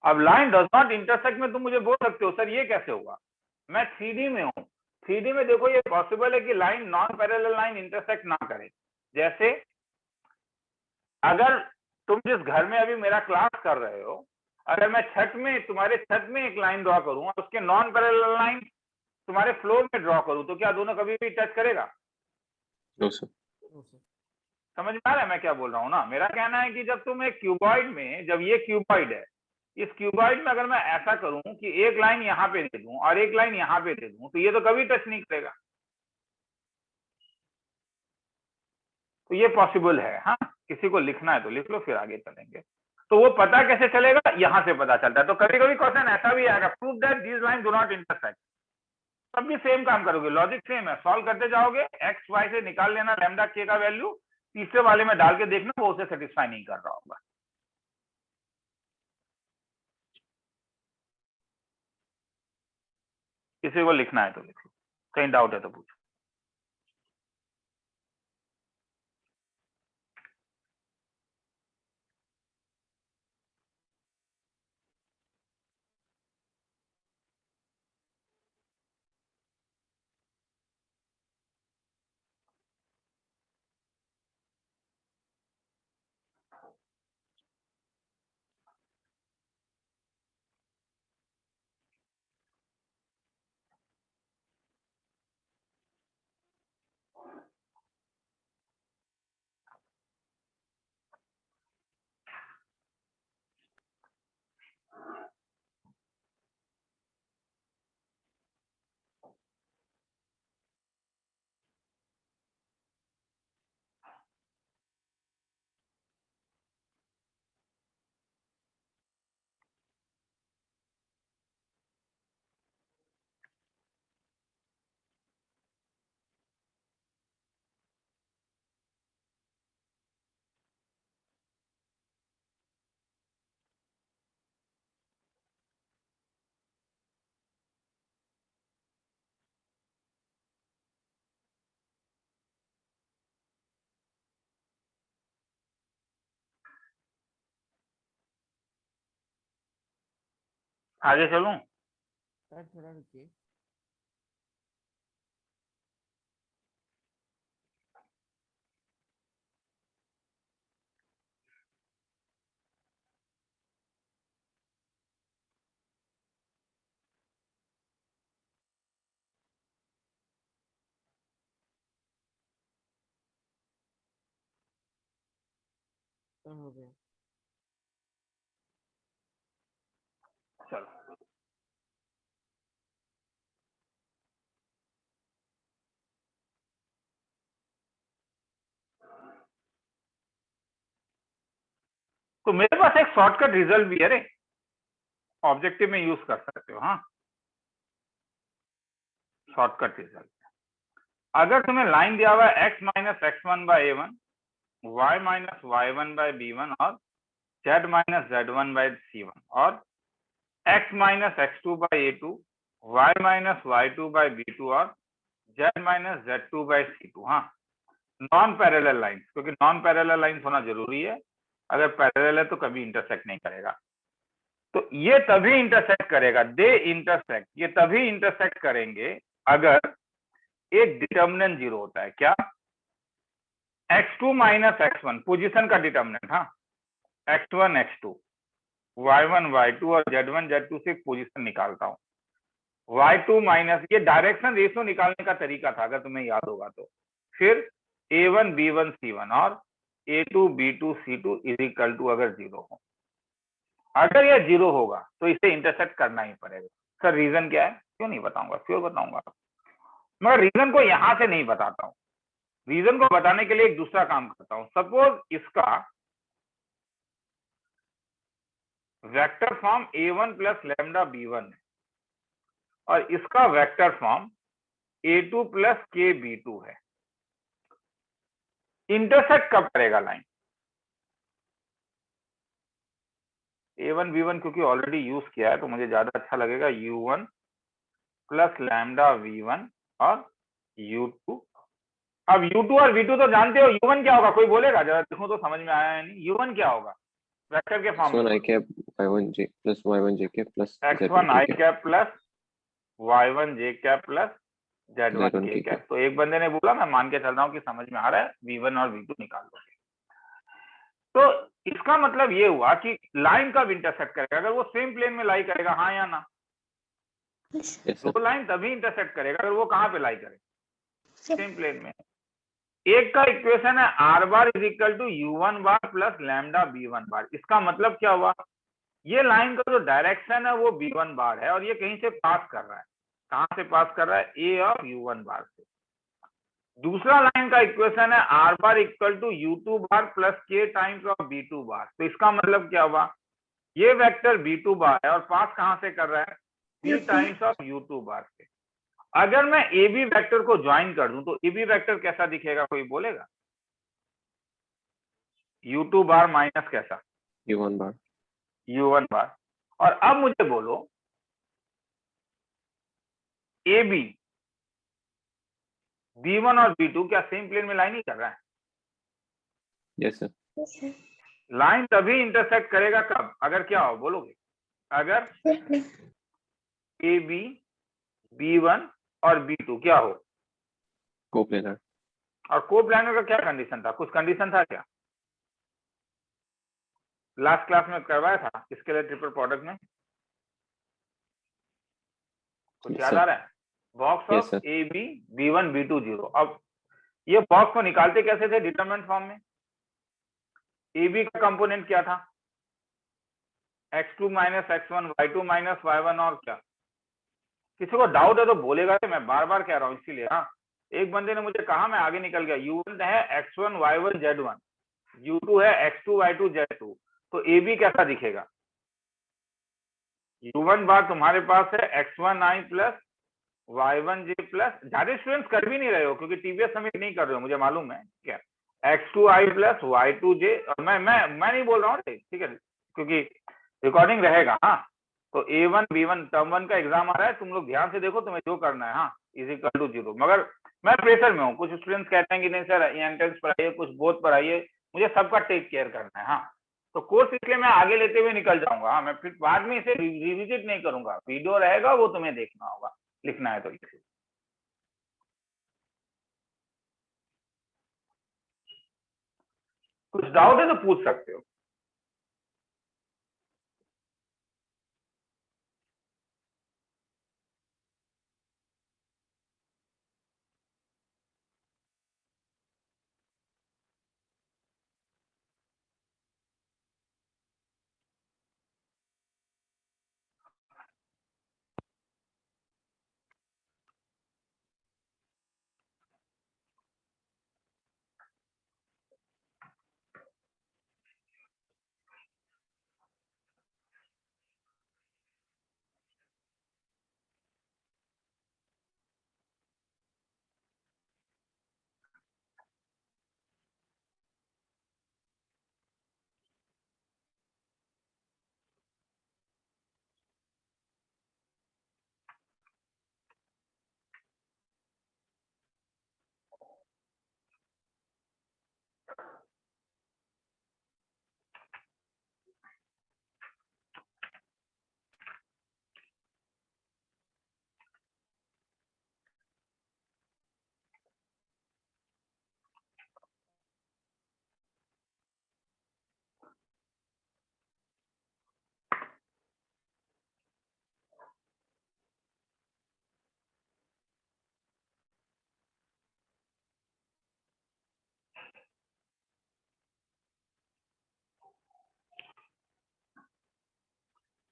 अब लाइन डज नॉट इंटरसेक्ट में तुम मुझे बोल सकते हो सर ये कैसे होगा? मैं 3D में हूं, 3D में देखो ये पॉसिबल है कि line non parallel line intersect ना करे। जैसे अगर तुम जिस घर में अभी मेरा क्लास कर रहे हो, अगर मैं छत में, तुम्हारे छत में एक लाइन ड्रॉ करूं और उसके नॉन पैरेलल लाइन तुम्हारे फ्लोर में ड्रॉ करूं तो क्या दोनों कभी भी टच करेगा? No, sir. No sir. समझ में आ रहा है मैं क्या बोल रहा हूँ ना? मेरा कहना है कि जब तुम एक क्यूबॉइड में, जब ये क्यूबॉइड है, इस क्यूबॉइड में अगर मैं ऐसा करूं कि एक लाइन यहाँ पे दे दूं और एक लाइन यहाँ पे दे दूं, तो ये तो कभी टच नहीं करेगा। तो ये पॉसिबल है। हाँ, किसी को लिखना है तो लिख लो, फिर आगे चलेंगे। तो वो पता कैसे चलेगा? यहां से पता चलता है। तो कभी कभी क्वेश्चन ऐसा भी आएगा, prove that these line do not intersect. तब भी सेम काम करोगे, लॉजिक सेम है, सॉल्व करते जाओगे, एक्स वाई से निकाल लेना लैम्डा के का वैल्यू, तीसरे वाले में डाल के देखना वो उसे सेटिस्फाई नहीं कर रहा होगा। किसी को लिखना है तो लिख लो, कहीं डाउट है तो पूछो। आगे चलूं? सर थोड़ा रुकिए। सर हो गया। चलो, तो मेरे पास एक शॉर्टकट रिजल्ट भी है रे, ऑब्जेक्टिव में यूज कर सकते हो। हाँ, शॉर्टकट रिजल्ट। अगर तुम्हें लाइन दिया हुआ है x minus x one by a one, y minus Y one by b one और z minus Z one by c one, और x minus x two by a two, y minus y two by b two और z minus z two by c two. हाँ, non parallel line, क्योंकि non parallel line होना जरूरी है। अगर parallel है तो कभी इंटरसेक्ट नहीं करेगा। तो ये तभी इंटरसेक्ट करेगा, दे इंटरसेक्ट, ये तभी इंटरसेक्ट करेंगे अगर एक डिटर्मिनेंट जीरो होता है। क्या? x2 माइनस x1 पोजीशन का डिटर्मिनेंट। हाँ, x1 x2, y1 y2 और z1 z2 से एक पोजीशन निकालता हूं। y2 माइनस, ये डायरेक्शन रेशियो निकालने का तरीका था अगर तुम्हें याद होगा तो। फिर a1 b1 c1 और a2 b2 c2 is equal to अगर जीरो हो। अगर यह जीरो होगा तो इसे इंटरसेक्ट करना ही पड़ेगा। सर रीजन क्या है? क्यों नहीं बताऊंगा, क्यों बताऊंगा, मगर रीजन को यहां से नहीं बताता हूं। रीजन को बताने के लिए एक दूसरा काम करता हूं। सपोज इसका vector form a1 plus lambda b1 है और इसका वेक्टर फॉर्म a2 प्लस के b2 है। इंटरसेक्ट कब करेगा लाइन? a1 b1 क्योंकि ऑलरेडी यूज किया है तो मुझे ज्यादा अच्छा लगेगा u1 प्लस लैम्डा v1 और u2। अब u2 और v2 तो जानते हो, u1 क्या होगा? कोई बोलेगा? जरा देखो तो, समझ में आया है नहीं। u1 क्या होगा वेक्टर के फॉर्म x1 में? i cap y1 j plus y1 j cap plus x1 i cap plus y1 j cap plus z1 z1 k k cap. cap। तो एक बंदे ने बोला, मैं मान के चल रहा हूँ कि समझ में आ रहा है, v1 और v2 निकाल दोगे। तो इसका मतलब ये हुआ कि लाइन कब इंटरसेक्ट करेगा? अगर वो सेम प्लेन में लाई करेगा, हाँ या ना? Yes, sir. दो लाइन तभी इंटरसेक्ट करेगा अगर वो कहाँ पे लाई करे, Same. सेम प्लेन में। एक का इक्वेशन है R bar is equal to U1 bar plus lambda B1 bar. इसका मतलब क्या हुआ, ये लाइन का जो डायरेक्शन है वो B1 बार है और ये कहीं से पास कर रहा है। कहां से पास कर रहा है, A ऑफ U1 बार से। दूसरा लाइन का इक्वेशन है R bar equal to U2 bar plus K times of B2 bar. तो इसका मतलब क्या हुआ, ये वेक्टर B2 बार है और पास कहां से कर रहा है, B टाइम्स ऑफ U2 बार से। अगर मैं ए बी वेक्टर को ज्वाइन कर दूं तो ए बी वेक्टर कैसा दिखेगा, कोई बोलेगा? U2 बार माइनस कैसा, U1 bar. U1 बार। और अब मुझे बोलो ए बी B1 और B2 क्या सेम प्लेन में लाइन नहीं कर रहा है? Yes, sir. Yes, sir. Line तभी इंटरसेक्ट करेगा कब, अगर क्या हो बोलोगे, अगर Same. ए बी B1 और B2 क्या हो, Coplanar. और कोप्लानर का क्या कंडीशन था, कुछ कंडीशन था क्या? लास्ट क्लास में करवाया था इसके लिए ट्रिपल प्रोडक्ट में, कुछ Yes, याद sir. आ रहा है? Box Yes, of sir. A B B1 B2 0। अब ये बॉक्स को निकालते कैसे थे डिटरमिनेंट फॉर्म में? ए बी का कंपोनेंट क्या था, x2 minus x1 y2 minus y1 और क्या? किसी को डाउट है तो बोलेगा, मैं बार बार कह रहा हूँ इसीलिए। हाँ, एक बंदे ने मुझे कहा, मैं आगे निकल गया। U1 है x1 y1 z1, U2 है x2 y2 z2। तो ए बी कैसा दिखेगा, U1 बार तुम्हारे पास है x1i प्लस y1j प्लस, ज्यादा स्टूडेंट्स कर भी नहीं रहे हो क्योंकि टीवीएस सबमिट नहीं कर रहे हो, मुझे मालूम है क्या, x2i प्लस y2j। और मैं नहीं बोल रहा हूँ, ठीक है, क्योंकि रिकॉर्डिंग रहेगा। हाँ, तो A1 B1 टर्म 1 का एग्जाम आ रहा है, तुम लोग ध्यान से देखो, तुम्हें जो करना है। हाँ, इज इक्वल टू 0। मगर मैं प्रेशर में हूँ, कुछ स्टूडेंट्स कहते हैं कि नहीं सर एंट्रेंस पढ़ाइए, कुछ बोथ पढ़ाइए, मुझे सबका टेक केयर करना है। हाँ, तो कोर्स इसलिए मैं आगे लेते हुए निकल जाऊंगा। हाँ, मैं फिर बाद में इसे रिविजिट नहीं करूंगा, वीडियो रहेगा वो तुम्हें देखना होगा, लिखना है तो लिखिए। कुछ डाउट है तो पूछ सकते हो।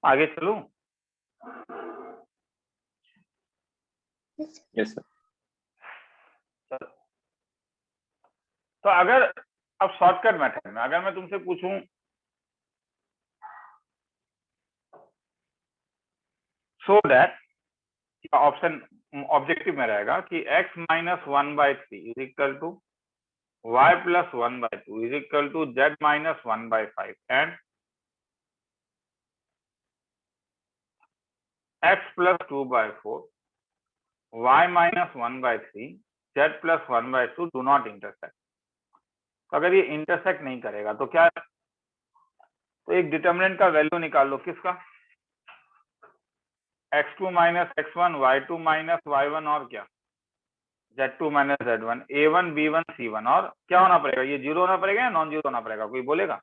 आगे चलूं? Yes. Yes, sir. चलो, तो अगर अब शॉर्टकट मेथड में अगर मैं तुमसे पूछूं सो दैट, ऑप्शन ऑब्जेक्टिव में रहेगा कि x minus 1/3 is equal to y plus 1/2 is equal to z minus 1/5 and x plus 2/4 y minus 1/3 z plus 1/2 do not intersect. तो अगर ये इंटरसेक्ट नहीं करेगा तो क्या, तो एक डिटर्मिनेंट का वैल्यू निकाल लो, किसका, x2 minus x1 y2 minus y1 और क्या z2 minus z1 a1 b1 c1। और क्या होना पड़ेगा, ये जीरो होना पड़ेगा या नॉन जीरो होना पड़ेगा, कोई बोलेगा?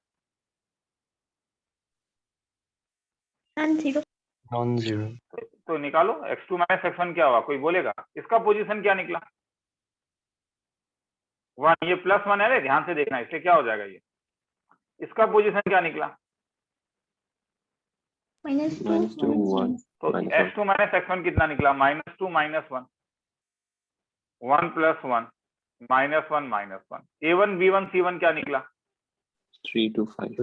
Non-zero. Non-zero. तो निकालो x2 माइनस x1 क्या हुआ, कोई बोलेगा? इसका पोजीशन क्या निकला? 1, ये +1 है रे, ध्यान से देखना, इससे क्या हो जाएगा ये, इसका पोजीशन क्या निकला? -2 -2 1 तो x2 माइनस x1 कितना निकला? -2 -1, 1 + 1 -1 -1। a1 b1 c1 क्या निकला? 3 2 5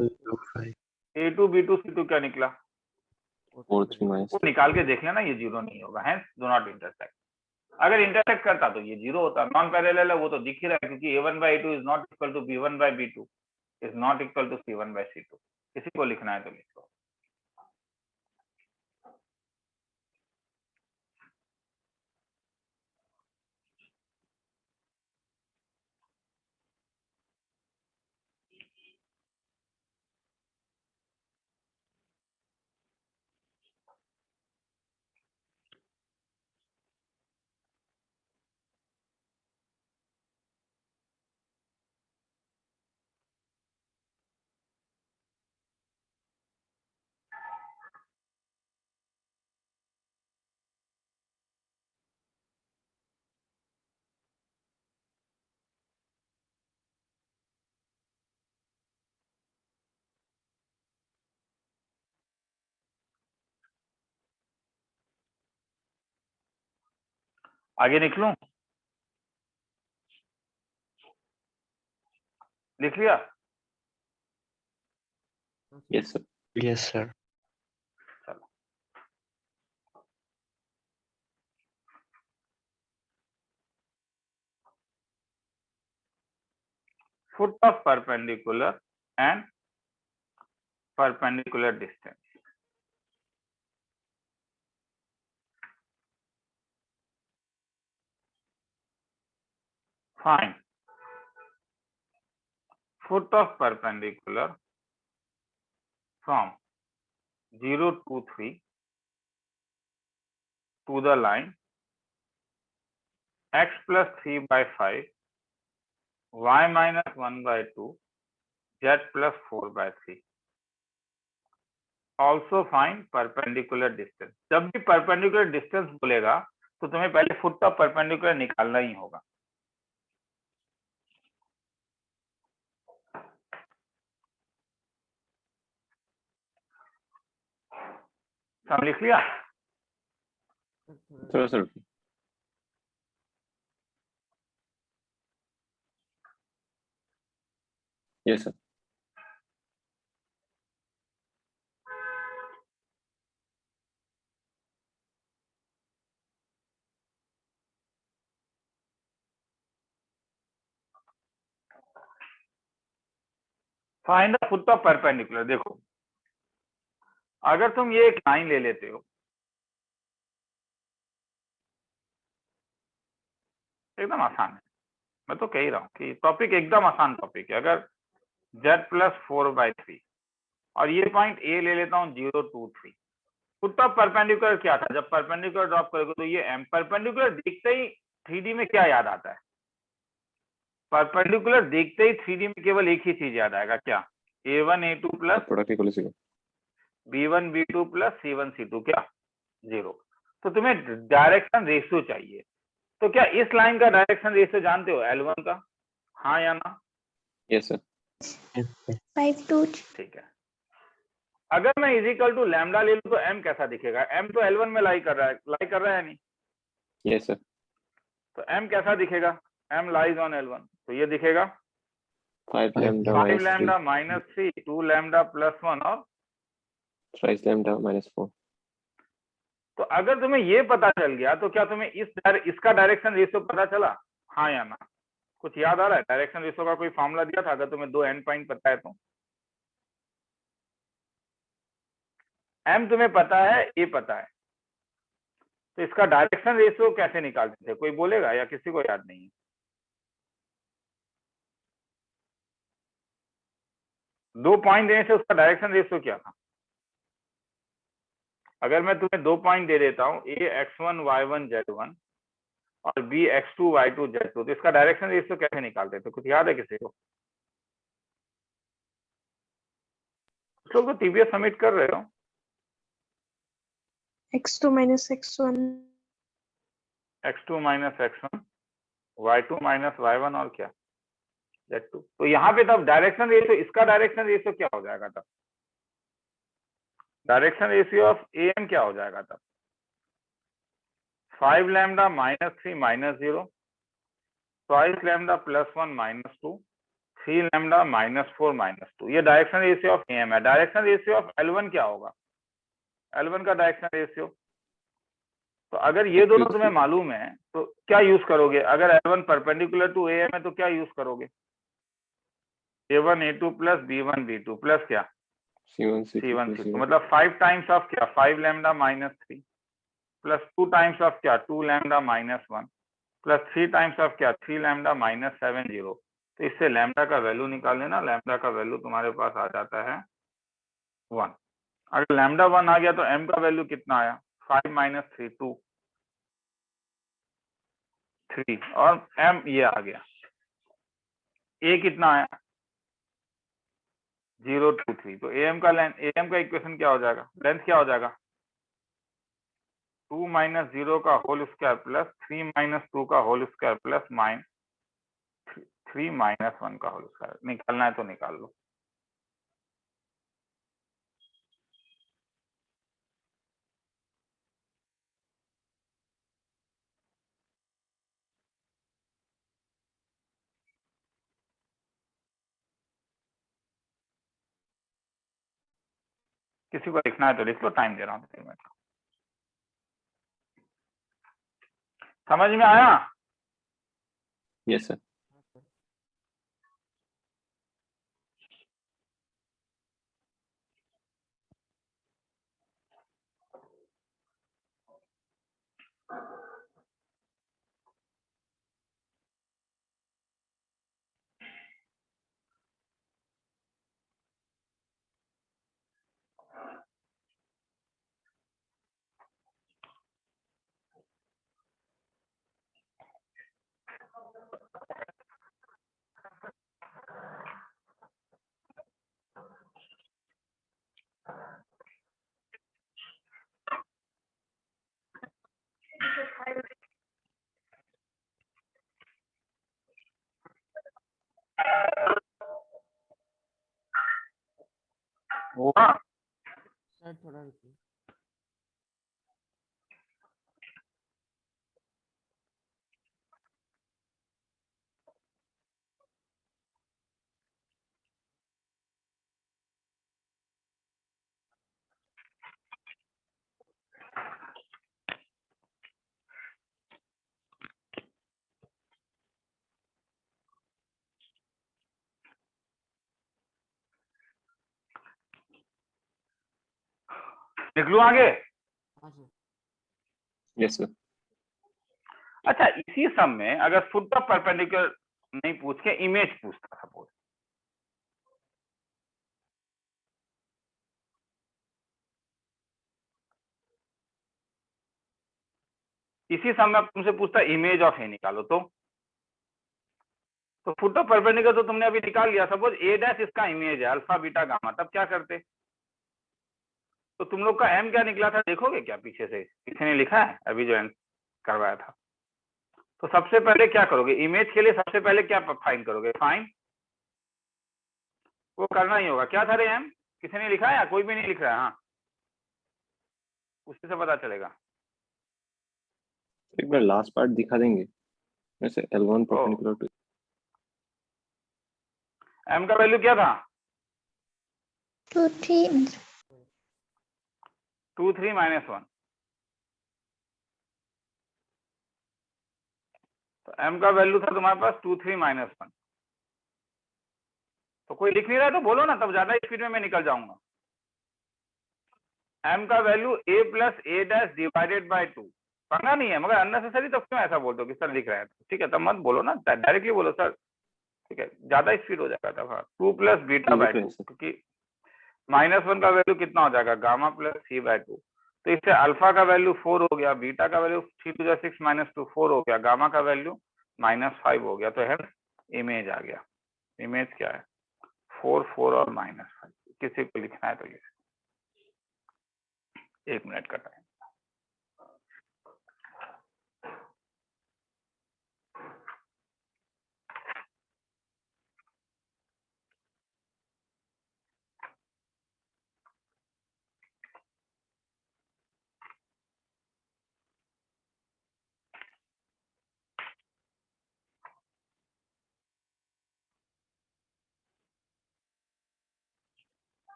a2 b2 c2 क्या निकला? 4 3 -. वो निकाल के देख लेना, ये जीरो नहीं होगा, है डू नॉट इंटरसेक्ट। अगर इंटरसेक्ट करता तो ये जीरो होता, नॉन पैरेलल है वो तो दिख ही रहा है, क्योंकि a1/a2 is not equal to b1/b2 is not equal to c1/c2। किसी को लिखना है तो लिख लो। आगे निकलूं? लिख लिया? Yes sir. Yes, sir. चलो, foot of perpendicular and perpendicular distance. Find foot of perpendicular from 0 to 3 to the line x plus 3/5, y minus 1/2, z plus 4/3. Also find perpendicular distance. जब भी perpendicular distance बोलेगा तो तुम्हें पहले foot of perpendicular निकालना ही होगा। सब लिख लिया? थोड़ा sir yes sir. Find the foot of perpendicular. देखो, अगर तुम ये एक लाइन ले लेते हो, एकदम आसान है, मैं तो कह ही रहा हूँ कि टॉपिक एकदम आसान टॉपिक है। अगर z plus 4/3 और ये पॉइंट ए ले लेता हूँ 0 2 3, फुट ऑफ परपेंडिकुलर क्या था? जब परपेंडिकुलर ड्रॉप करोगे तो ये m, परपेंडिकुलर देखते ही 3D में क्या याद आता है? परपेंडिकुलर देखते ही 3D में केवल एक ही चीज याद आएगा, क्या? a1 a2 plus product equal to 0 b1 b2 plus c1 c2 क्या? 0। तो तुम्हें डायरेक्शन रेशियो चाहिए, तो क्या इस लाइन का डायरेक्शन रेशियो जानते हो L1 का? हाँ या ना? yes sir. 5 2 ठीक है। अगर मैं इज इक्वल टू लैम्डा ले लूं तो m कैसा दिखेगा? m तो L1 में लाई कर रहा है नहीं? yes sir. तो m कैसा दिखेगा? m लाइज ऑन L1, तो ये दिखेगा 5 lambda 5 minus 3 lambda minus 3, 2 lambda plus 1 और thrice lambda minus 4. तो अगर तुम्हें ये पता चल गया तो क्या तुम्हें इसका डायरेक्शन रेशियो पता चला? हाँ या ना? कुछ याद आ रहा है? डायरेक्शन रेशियो का कोई फॉर्मूला दिया था अगर तुम्हें दो एंड पॉइंट पता है तो? m तुम्हें पता है, a पता है, तो इसका डायरेक्शन रेशियो कैसे निकालते थे? कोई बोलेगा या किसी को याद नहीं है? दो पॉइंट देने से उसका डायरेक्शन रेशियो क्या था? अगर मैं तुम्हें दो पॉइंट दे देता हूं, a x1 y1 z1 और b x2 y2 z2, तो इसका डायरेक्शन रेशियो कैसे निकालते थे? कुछ याद है किसी को? कुछ लोग तो टीबीएस सबमिट कर रहे हो। x2 minus x1 x2 minus x1, y2 minus y1 और क्या z2। तो यहाँ पे तब डायरेक्शन रेशियो, इसका डायरेक्शन रेशियो क्या हो जाएगा तब? डायरेक्शन रेशियो ऑफ am क्या हो जाएगा तब? 5 lambda minus 3 minus 0, twice lambda plus 1 minus 2, 3 lambda minus 4 minus 2। ये डायरेक्शन रेशियो ऑफ am है। डायरेक्शन रेशियो ऑफ L1 क्या होगा? L1 का डायरेक्शन रेशियो, तो अगर ये दोनों तुम्हें मालूम है तो क्या यूज करोगे? अगर L1 परपेंडिकुलर टू AM है तो क्या यूज करोगे? A1 A2 plus B1 B2 plus क्या C1 C1 C2 C2, मतलब 5 टाइम्स ऑफ क्या 5 lambda minus 3 plus 2 times of क्या 2 lambda minus 1 plus 3 times of क्या 3 लैम्डा माइनस 7 0। तो इससे लैम्डा का वैल्यू निकाल लेना। लैम्डा का वैल्यू तुम्हारे पास आ जाता है 1। अगर लैम्डा 1 आ गया तो m का वैल्यू कितना आया? 5 माइनस 3 2 3 और m ये आ गया। a कितना आया? 0 2 3। तो am का इक्वेशन क्या हो जाएगा? लेंथ क्या हो जाएगा? 2 माइनस 0 का होल स्क्वायर प्लस 3 माइनस 2 का होल स्क्वायर प्लस 3 माइनस 1 का होल स्क्वायर। निकालना है तो निकाल लो। किसी को लिखना है तो लिख लो, टाइम दे रहा हूँ 3 मिनट का। समझ में आया? Yes, sir. हुआ? सर थोड़ा रुकिए। लिख लूं आगे? हाँ सर। Yes, sir. अच्छा, इसी सम में अगर फुट ऑफ परपेंडिकुलर नहीं पूछ के इमेज पूछता सपोज, इसी सम में तुमसे पूछता इमेज ऑफ ए निकालो, तो फुट ऑफ परपेंडिकुलर तो तुमने अभी निकाल लिया। सपोज ए डैश इसका इमेज है अल्फा बीटा गामा, तब क्या करते? तो तुम लोग का एम क्या निकला था देखोगे क्या? पीछे से किसी ने लिखा है अभी जो एम करवाया था? तो सबसे पहले क्या करोगे? इमेज के लिए सबसे पहले क्या फाइन करोगे? फाइन वो करना ही होगा। क्या था रे एम? किसी ने लिखा है या कोई भी नहीं लिख रहा है? हाँ, उसी से पता चलेगा। एक बार लास्ट पार्ट दिखा देंगे वैसे L1 perpendicular to एम का वैल्यू क्या था? 2 3 2 3 माइनस 1। तो एम का वैल्यू था तुम्हारे पास 2 3 माइनस 1। तो कोई लिख नहीं रहा तो बोलो ना, तब ज्यादा स्पीड में मैं निकल जाऊंगा। एम का value a plus A dash divided by 2। पढ़ना नहीं है मगर अननेसेसरी तो क्यों ऐसा बोलते हो कि सर लिख रहा है? ठीक है, तब मत बोलो ना, डायरेक्टली बोलो सर। ठीक है, ज्यादा स्पीड हो जाएगा तब। हाँ, 2 प्लस बीटा बाय 2, क्योंकि -1 का वैल्यू कितना हो जाएगा? गामा प्लस सी बाय 2। तो इससे अल्फा का वैल्यू 4 हो गया, बीटा का वैल्यू 3 टू द 6 माइनस 2 4 हो गया, गामा का वैल्यू -5 हो गया। तो है इमेज आ गया। इमेज क्या है? 4 4 और -5। किसी को लिखना है तो ये 1 मिनट का टाइम।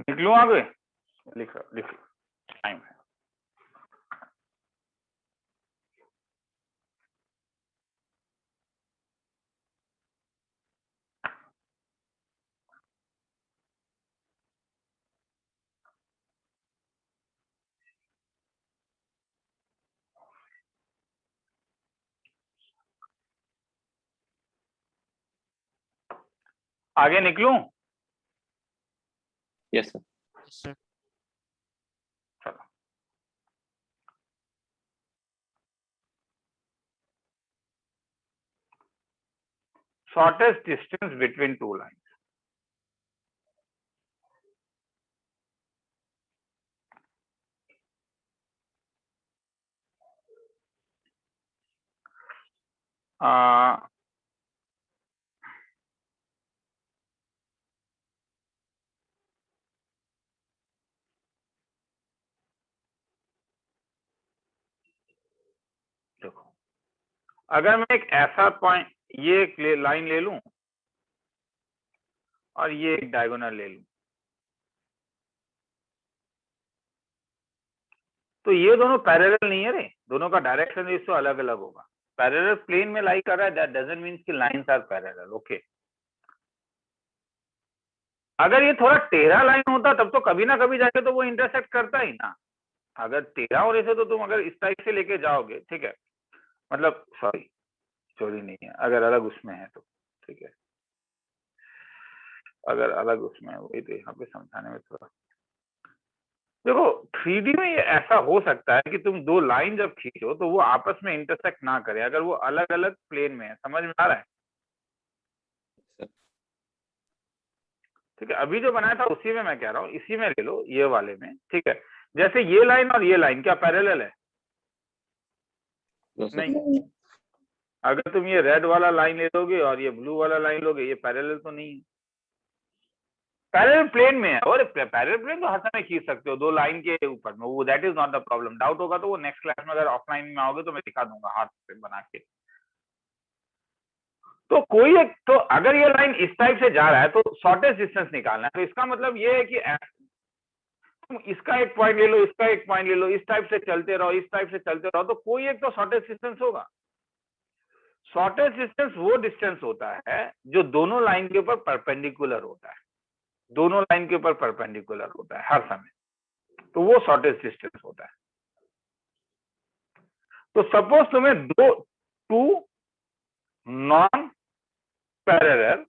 लिख लूं आगे? लिख टाइम है। आगे निकलूं? Yes, sir. Yes, sir. चलो, shortest distance between two lines. देखो, अगर मैं एक ऐसा पॉइंट, ये एक लाइन ले लूं और ये एक डायगोनल ले लूं, तो ये दोनों पैरेलल नहीं है रे, दोनों का डायरेक्शन इससे अलग अलग होगा। पैरेलल प्लेन में लाई कर रहा है, दैट डजंट मीन कि लाइंस आर पैरेलल। ओके, अगर ये थोड़ा टेढ़ा लाइन होता तब तो कभी ना कभी जाके तो वो इंटरसेक्ट करता ही ना। अगर टेढ़ा हो रहे तो तुम अगर इस टाइप से लेके जाओगे, ठीक है, मतलब सॉरी चोरी नहीं है, अगर अलग उसमें है तो ठीक है, अगर अलग उसमें है, वही तो यहाँ पे समझाने में थोड़ा। देखो 3D में ये ऐसा हो सकता है कि तुम दो लाइन जब खींचो तो वो आपस में इंटरसेक्ट ना करे, अगर वो अलग अलग प्लेन में है। समझ में आ रहा है? ठीक है, अभी जो बनाया था उसी में मैं कह रहा हूँ, इसी में ले लो, ये वाले में। ठीक है, जैसे ये लाइन और ये लाइन क्या पैरेलल है? No, sir. नहीं। अगर तुम ये रेड वाला लाइन ले लोगे और ये ब्लू वाला लाइन लोगे, ये पैरेलल तो नहीं है। पैरेलल प्लेन में है, और पैरेलल प्लेन तो हर समय खींच सकते हो दो लाइन के ऊपर में, वो that is not the problem. Doubt होगा तो वो नेक्स्ट क्लास में अगर ऑफलाइन में आओगे तो मैं दिखा दूंगा हाथ से बना के। तो कोई एक, तो अगर ये लाइन इस टाइप से जा रहा है तो शॉर्टेस्ट डिस्टेंस निकालना है। तो इसका मतलब ये है कि तुम इसका एक पॉइंट ले लो, इसका एक पॉइंट ले लो, इस टाइप से चलते रहो, इस टाइप से चलते रहो, तो कोई एक तो शॉर्टेस्ट डिस्टेंस होगा। शॉर्टेस्ट डिस्टेंस वो डिस्टेंस होता है जो दोनों लाइन के ऊपर परपेंडिकुलर होता है, दोनों लाइन के ऊपर परपेंडिकुलर होता है हर समय, तो वो शॉर्टेस्ट डिस्टेंस होता है। तो सपोज तुम्हें two non parallel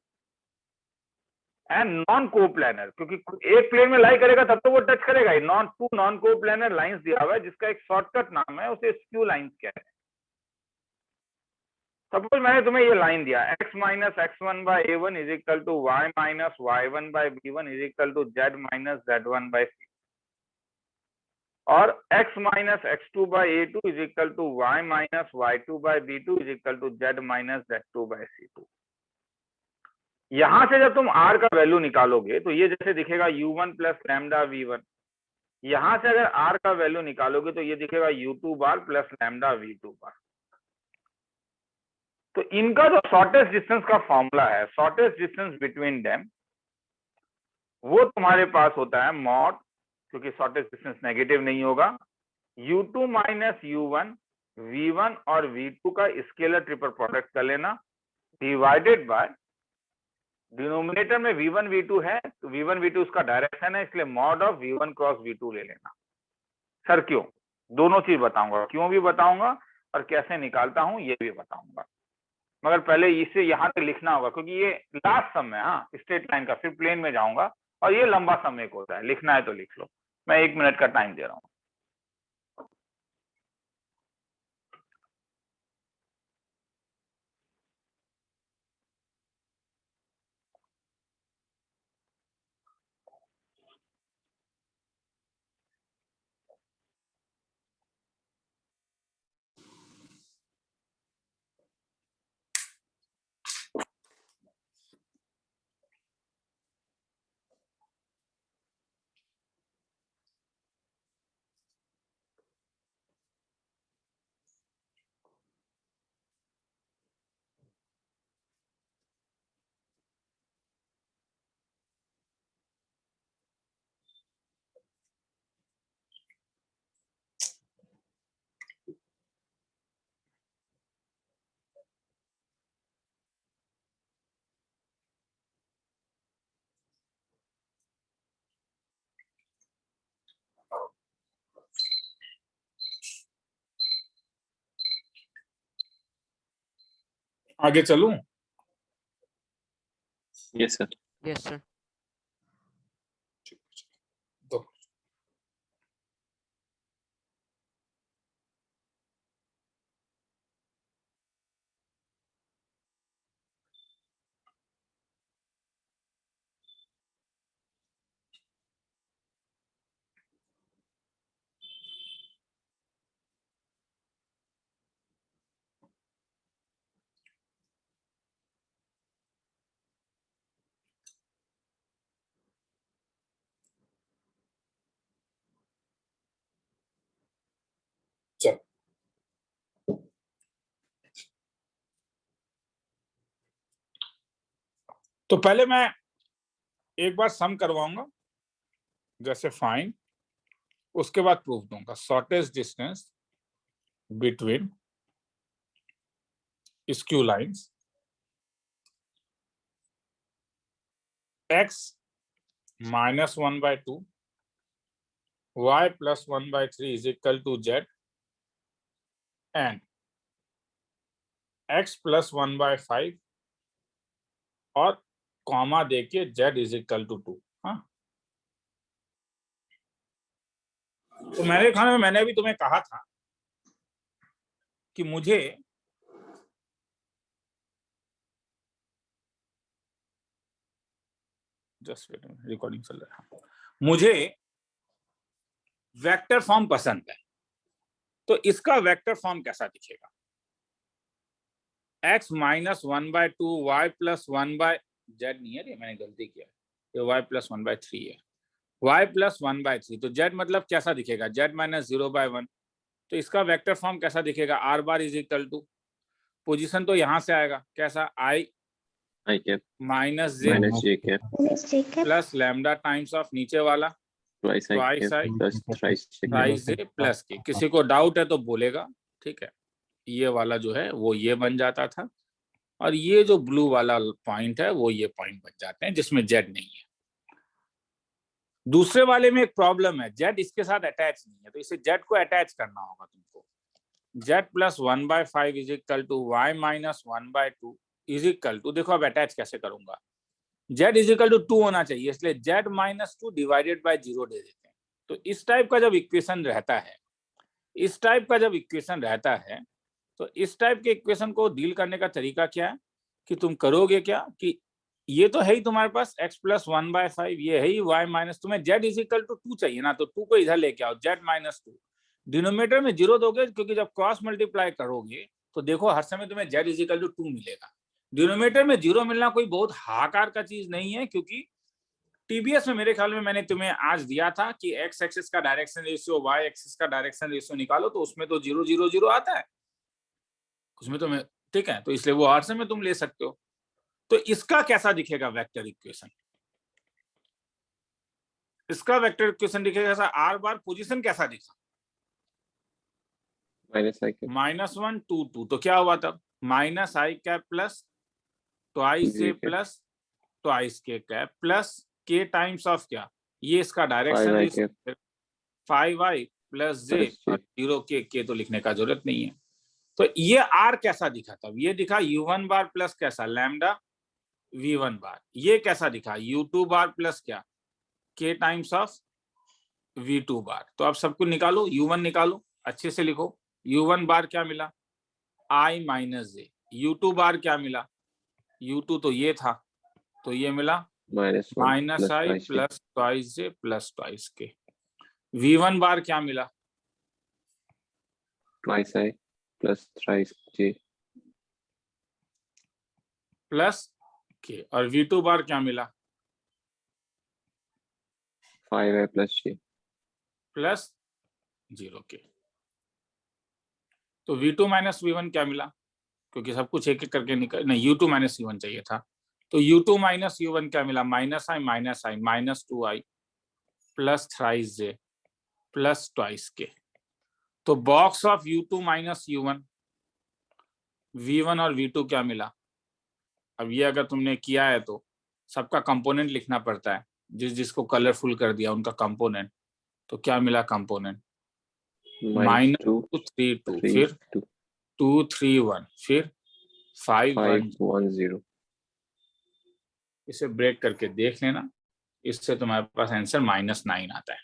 and non coplanar, क्योंकि एक प्लेन में लाई करेगा तब तो वो टच करेगा ही, टू नॉन कोप्लानर लाइंस दिया हुआ है जिसका एक शॉर्टकट नाम है, उसे स्क्यू लाइंस कहते हैं। सपोज मैंने तुम्हें ये लाइन दिया, x minus x1 by a1 is equal to y minus y1 by b1 is equal to z minus z1 by c, और x minus x2 by a2 is equal to y minus y2 by b2 is equal to z minus z2 by c2। यहां से जब तुम r का value निकालोगे तो ये जैसे दिखेगा u1 प्लस लैम्डा v1, यहां से अगर r का वैल्यू निकालोगे तो ये दिखेगा u2 bar plus lambda v2 बार। तो इनका जो शॉर्टेस्ट डिस्टेंस का फॉर्मूला है, शॉर्टेस्ट डिस्टेंस बिटवीन देम, वो तुम्हारे पास होता है मॉड, क्योंकि शॉर्टेस्ट डिस्टेंस नेगेटिव नहीं होगा, u2 माइनस u1, v1 और v2 का स्केलर ट्रिपल प्रोडक्ट कर लेना, डिवाइडेड बाय डिनोमिनेटर में v1 v2 है तो v1 v2 उसका डायरेक्शन है, इसलिए mod of v1 cross v2 ले लेना। सर क्यों? दोनों चीज बताऊंगा, क्यों भी बताऊंगा और कैसे निकालता हूं ये भी बताऊंगा, मगर पहले इसे यहाँ तक लिखना होगा क्योंकि ये लास्ट सम है। हाँ, स्ट्रेट लाइन का, फिर प्लेन में जाऊंगा और ये लंबा सम एक होता है, लिखना है तो लिख लो, मैं 1 मिनट का टाइम दे रहा हूँ। आगे चलूं? Yes, sir. Yes, sir. दो चलो, तो पहले मैं एक बार सम करवाऊंगा, जैसे फाइंड, उसके बाद प्रूफ दूंगा। Shortest distance between skew lines x -1/2 y +1/3 is equal to z and x +1/5 और कॉमा देके z इज इक्वल टू 2। हाँ, तो मेरे ख्याल में मैंने अभी तुम्हें कहा था कि मुझे जस्ट रिकॉर्डिंग चल रहा है, मुझे वेक्टर फॉर्म पसंद है। तो इसका वेक्टर फॉर्म कैसा दिखेगा? x -1/2 y +1/z नहीं है, ये मैंने गलती किया, ये y +1/3 है, y +1/3। तो z मतलब कैसा दिखेगा? z -0/1। तो इसका वेक्टर फॉर्म कैसा दिखेगा? r bar is equal to, position तो यहां से आएगा, कैसा? i I cap minus j minus j cap plus lambda times of नीचे वाला twice I Twice cap I plus thrice j cap. Price j plus के। किसी को डाउट है तो बोलेगा, ठीक है। ये वाला जो है वो ये बन जाता था, और ये जो ब्लू वाला पॉइंट है वो ये पॉइंट बन जाते हैं जिसमें जेड नहीं है। दूसरे वाले में एक प्रॉब्लम है, जेड इसके साथ अटैच नहीं है, तो इसे जेड को अटैच करना होगा तुमको। Z +1/5 is equal to y -1/2 is equal to, देखो अब अटैच कैसे करूंगा, जेड इज इक्वल टू 2 होना चाहिए, इसलिए जेड -2 डिवाइडेड बाय 0 दे देते हैं। तो इस टाइप का जब इक्वेशन रहता है, इस टाइप का जब इक्वेशन रहता है, तो इस टाइप के इक्वेशन को डील करने का तरीका क्या है कि तुम करोगे क्या कि ये तो है ही तुम्हारे पास x +1/5, ये है ही y माइनस, तुम्हें z इज इक्वल टू 2 चाहिए ना, तो 2 को इधर लेके आओ, z -2 डिनोमिनेटर में 0 दोगे, क्योंकि जब क्रॉस मल्टीप्लाई करोगे तो देखो हर समय तुम्हें z इज इक्वल टू 2 मिलेगा। डिनोमिनेटर में 0 मिलना कोई बहुत हाहाकार का चीज नहीं है, क्योंकि टीबीएस में मेरे ख्याल में मैंने तुम्हें आज दिया था कि x एक्सिस का डायरेक्शन रेशियो y एक्सिस का डायरेक्शन रेशियो निकालो, तो उसमें तो 0 0 0 आता है उसमें, तो मैं ठीक है, तो इसलिए वो हर समय तुम ले सकते हो। तो इसका कैसा दिखेगा वेक्टर इक्वेशन? इसका वेक्टर इक्वेशन दिखेगा ऐसा, r बार पोजीशन कैसा दिखा? minus I cap -1 2 2, तो क्या हुआ तब? -i cap plus twice j plus twice k cap plus k times of क्या, ये इसका डायरेक्शन 5i प्लस j और 0 k तो लिखने का जरूरत नहीं है। तो ये r कैसा दिखा तब? ये दिखा u1 बार प्लस कैसा, लैम्डा v1 बार। ये कैसा दिखा? u2 बार प्लस क्या, k टाइम्स ऑफ v2 बार। तो अब सब कुछ निकालो, u1 निकालो, अच्छे से लिखो। u1 बार क्या मिला? i minus j। u2 बार क्या मिला? u2 तो ये था, तो ये मिला minus -i plus twice j plus twice k। v1 बार क्या मिला? twice I plus thrice j plus k। और v2 बार क्या मिला? 5i plus j plus 0 k। तो v2 माइनस v1 क्या मिला? क्योंकि सब कुछ एक एक करके निकल, नहीं u2 माइनस u1 चाहिए था, तो u2 माइनस u1 क्या मिला? -i minus 2i plus thrice j plus twice k। तो box of u2 minus u1, v1 और v2 क्या मिला? अब ये अगर तुमने किया है तो सबका कंपोनेंट लिखना पड़ता है, जिस जिसको कलरफुल कर दिया उनका कंपोनेंट। तो क्या मिला कंपोनेंट? -2 3 2, फिर 2 3 1, फिर 510. इसे ब्रेक करके देख लेना, इससे तुम्हारे पास आंसर -9 आता है।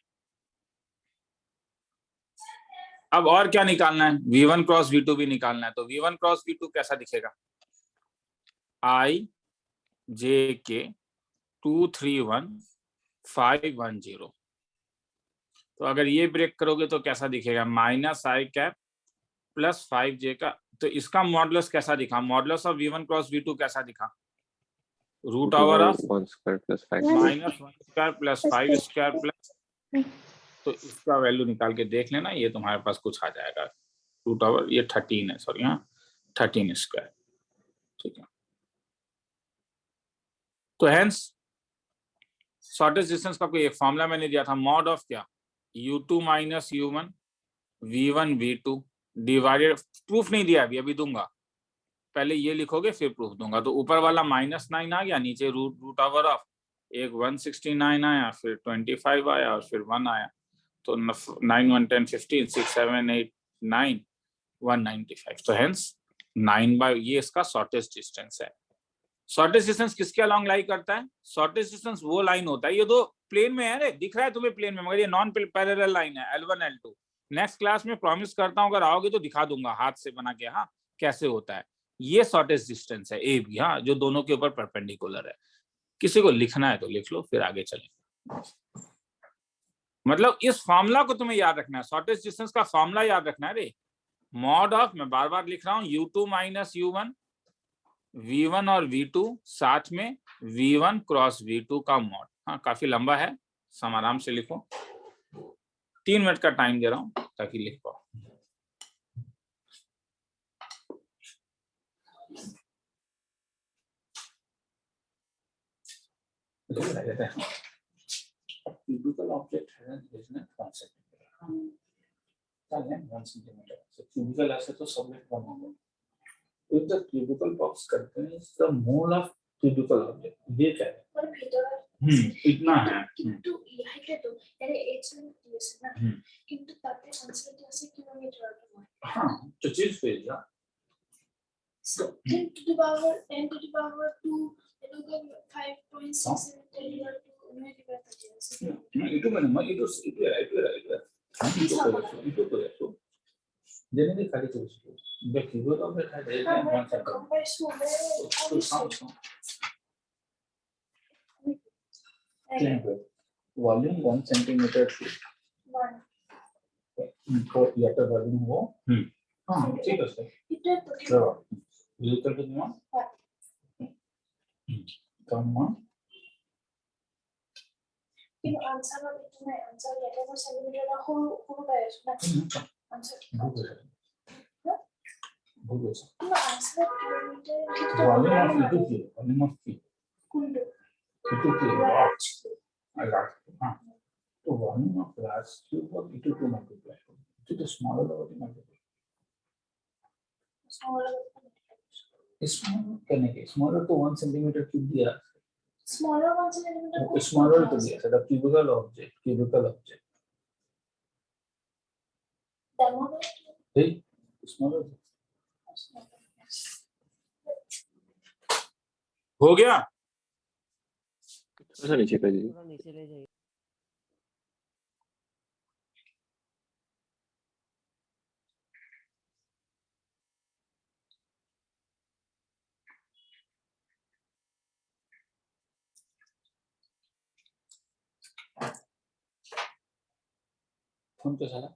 अब और क्या निकालना है, V1 क्रॉस V2 भी निकालना है। तो V1 क्रॉस V2 कैसा दिखेगा, IJK 231,510। तो अगर ये ब्रेक करोगे तो कैसा दिखेगा, -I कैप प्लस 5J का। तो इसका मॉडुलस कैसा दिखा, modulus of V1 cross V2 कैसा दिखा, root over of 1 square plus 5 -1 square plus 5 square plus. तो इसका वैल्यू निकाल के देख लेना, ये तुम्हारे पास कुछ आ जाएगा, रूट ओवर ये 13 है, सॉरी हाँ 13 स्क्वायर, ठीक है। तो हेंस शॉर्टेस्ट डिस्टेंस का कोई एक फॉर्मूला मैंने दिया था, मॉड ऑफ क्या, U2 minus U1 V1 V2 divided, proof नहीं दिया अभी दूंगा, पहले ये लिखोगे फिर प्रूफ दूंगा। तो ऊपर वाला -9 आ गया, नीचे रूट ओवर ऑफ एक 169 आया, फिर 25 आया और फिर 1 आया। तो 9 1 10 15 6 7 8 9 195। तो हेंस 9 ये इसका शॉर्टेस्ट डिस्टेंस है। शॉर्टेस्ट डिस्टेंस किसके अलोंग लाई करता है, शॉर्टेस्ट डिस्टेंस वो लाइन होता है, ये दो प्लेन में है रे, दिख रहा है तुम्हें प्लेन में, मगर ये नॉन पैरेलल लाइन है, L1 L2। नेक्स्ट क्लास में प्रॉमिस करता हूँ अगर आओगे तो दिखा दूंगा हाथ से बना के, हाँ कैसे होता है। ये शॉर्टेस्ट डिस्टेंस है ए बी, हाँ जो दोनों के ऊपर परपेंडिकुलर है। किसी को लिखना है तो लिख लो, फिर आगे चलें। मतलब इस फॉर्मूला को तुम्हें याद रखना है, शॉर्टेस्ट डिस्टेंस का फॉर्मूला याद रखना है रे, मॉड ऑफ, मैं बार बार लिख रहा हूँ, U2 माइनस U1 V1 और V2 साथ में V1 क्रॉस V2 का मॉड। हाँ काफी लंबा है, सम आराम से लिखो, 3 मिनट का टाइम दे रहा हूँ ताकि लिख पाओ। Cubical object has an area 1 centimeter. 1 centimeter. So cubical ऐसे तो सब लिख पाऊंगा। If the cubical box contains the mole of cubical object, ये क्या है? पर भीतर इतना है। কিন্তু ইহাইতে তো এর এইচএন দিয়েছে না কিন্তু তাতে আনসার আছে কিলোমিটার হয়। हाँ तो चीज पे जा। 10 to the power 10 to the power 2 into 5.6 into itu mana mah itu jadi ini kali terus back itu तो मैं था देखने कौन सा वॉल्यूम 1 सेंटीमीटर से 1 तो ये तो वॉल्यूम वो हाँ ठीक है सर चलो ये तो कितना कम কিন্তু আনসার একটু না আনসার এটা তো সেন্টিমিটার হলো বাইরে না আনসার भूल কিন্তু আনসার কিলোমিটার वॉल्यूम ऑफ কুন্ড itu watt agak हाँ तो वॉल्यूम ऑफ ग्लास क्यूब और itu to multiply itu तो smaller over the multiply smaller करने के स्मॉलर तो 1 सेंटीमीटर क्यूब दिया smaller 1 centimeter स्मॉलर तो दिया था क्यूबिकल ऑब्जेक्ट thermometer स्मॉलर हो गया थोड़ा सा नीचे कर दीजिए थोड़ा नीचे ले जाइए। फोन पे सारा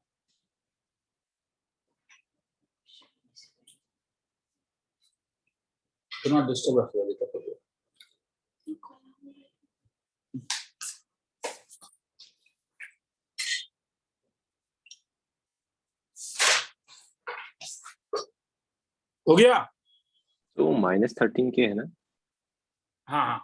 इतना डिस्टर्ब रख दिया तक तो हो गया तो -13 के है ना हाँ हाँ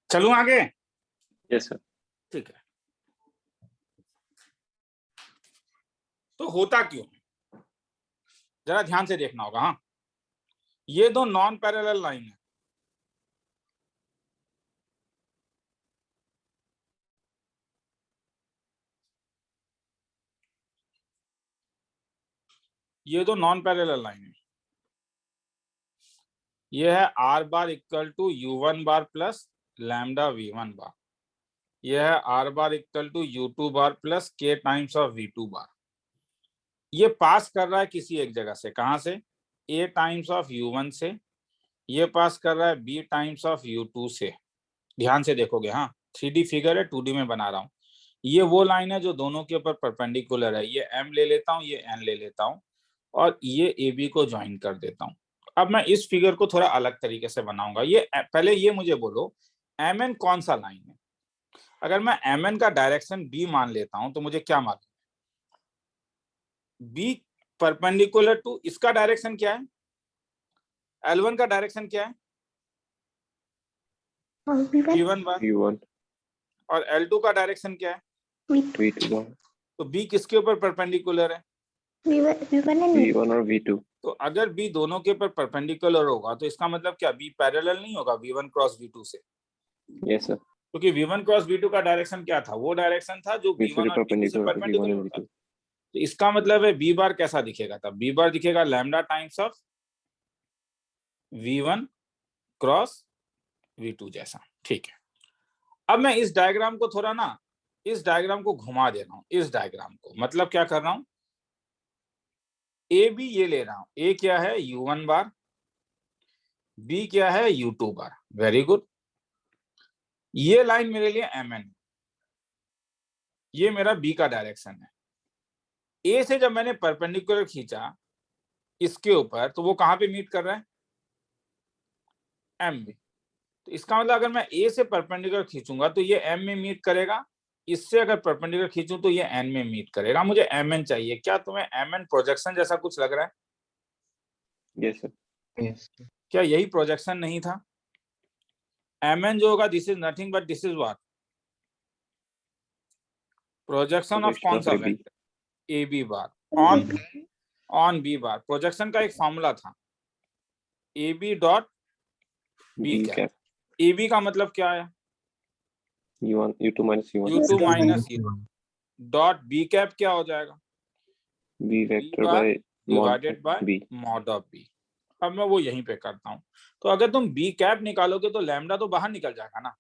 चलूं आगे? Yes, sir. ठीक है। तो होता क्यों, जरा ध्यान से देखना होगा। हाँ, ये दो नॉन पैरेलल लाइन है, ये दो नॉन पैरेलल लाइन है। ये है R bar equal to u1 bar plus lambda v1 bar. यह है R bar equal to u2 bar plus k times of v2 bar. ये पास कर रहा है किसी एक जगह से, कहां से? a टाइम्स ऑफ u1 से। ये पास कर रहा है b टाइम्स ऑफ u2 से। ध्यान से देखोगे, हाँ 3D फिगर है, 2D में बना रहा हूँ। ये वो लाइन है जो दोनों के ऊपर परपेंडिकुलर है। ये m ले लेता हूँ, ये n ले लेता हूँ और ये AB को ज्वाइन कर देता हूँ। अब मैं इस फिगर को थोड़ा अलग तरीके से बनाऊंगा। ये पहले ये मुझे बोलो mn कौन सा लाइन है? अगर मैं mn का डायरेक्शन b मान लेता हूं तो मुझे क्या मालूम? b परपेंडिकुलर टू इसका डायरेक्शन क्या है? L1 का डायरेक्शन क्या है? v1 बार। V1, और L2 का डायरेक्शन क्या है? V2 bar, तो b किसके ऊपर परपेंडिकुलर है? V1 और V2. तो अगर b दोनों के ऊपर परपेंडिकुलर होगा तो इसका मतलब क्या b पैरेलल नहीं होगा v1 क्रॉस v2 से? Yes, sir. क्योंकि v1 क्रॉस v2 का डायरेक्शन क्या था? वो डायरेक्शन था जो Basically v1 और v2 से perpendicular to V1 perpendicular and होता। V2. तो इसका मतलब है b बार कैसा दिखेगा? तब b बार दिखेगा lambda times of v1 cross v2 जैसा। ठीक है। अब मैं इस डायग्राम को थोड़ा ना, इस डायग्राम को घुमा दे रहा हूं। इस डायग्राम को मतलब क्या कर रहा हूं, ए बी ये ले रहा हूं। ए क्या है? u1 बार। बी क्या है? u2 bar. Very good. ये लाइन मेरे लिए mn, ये मेरा b का डायरेक्शन है। ए से जब मैंने परपेंडिकुलर खींचा इसके ऊपर तो वो कहां पे मीट कर रहा है? m में। तो इसका मतलब अगर मैं a से परपेंडिकुलर खींचूंगा तो ये m में मीट करेगा, इससे अगर परपेंडिकुलर खींचूं तो ये n में मीट करेगा। मुझे mn चाहिए। क्या तुम्हें mn प्रोजेक्शन जैसा कुछ लग रहा है? Yes, sir. Yes. क्या यही प्रोजेक्शन नहीं था? mn जो होगा this is nothing but this is what? Projection of Projection कौन of सा AB. Vector? A B bar on B bar. Projection का एक फॉर्मूला था A B dot B B cap. cap. A B का मतलब क्या है? U1, U2 minus U1. u2 minus u dot B cap क्या हो जाएगा? B b vector बार by mod divided by B. Mod of B. अब मैं वो यहीं पे करता हूं। तो अगर तुम बी कैप निकालोगे तो लैम्डा तो बाहर निकल जाएगा ना।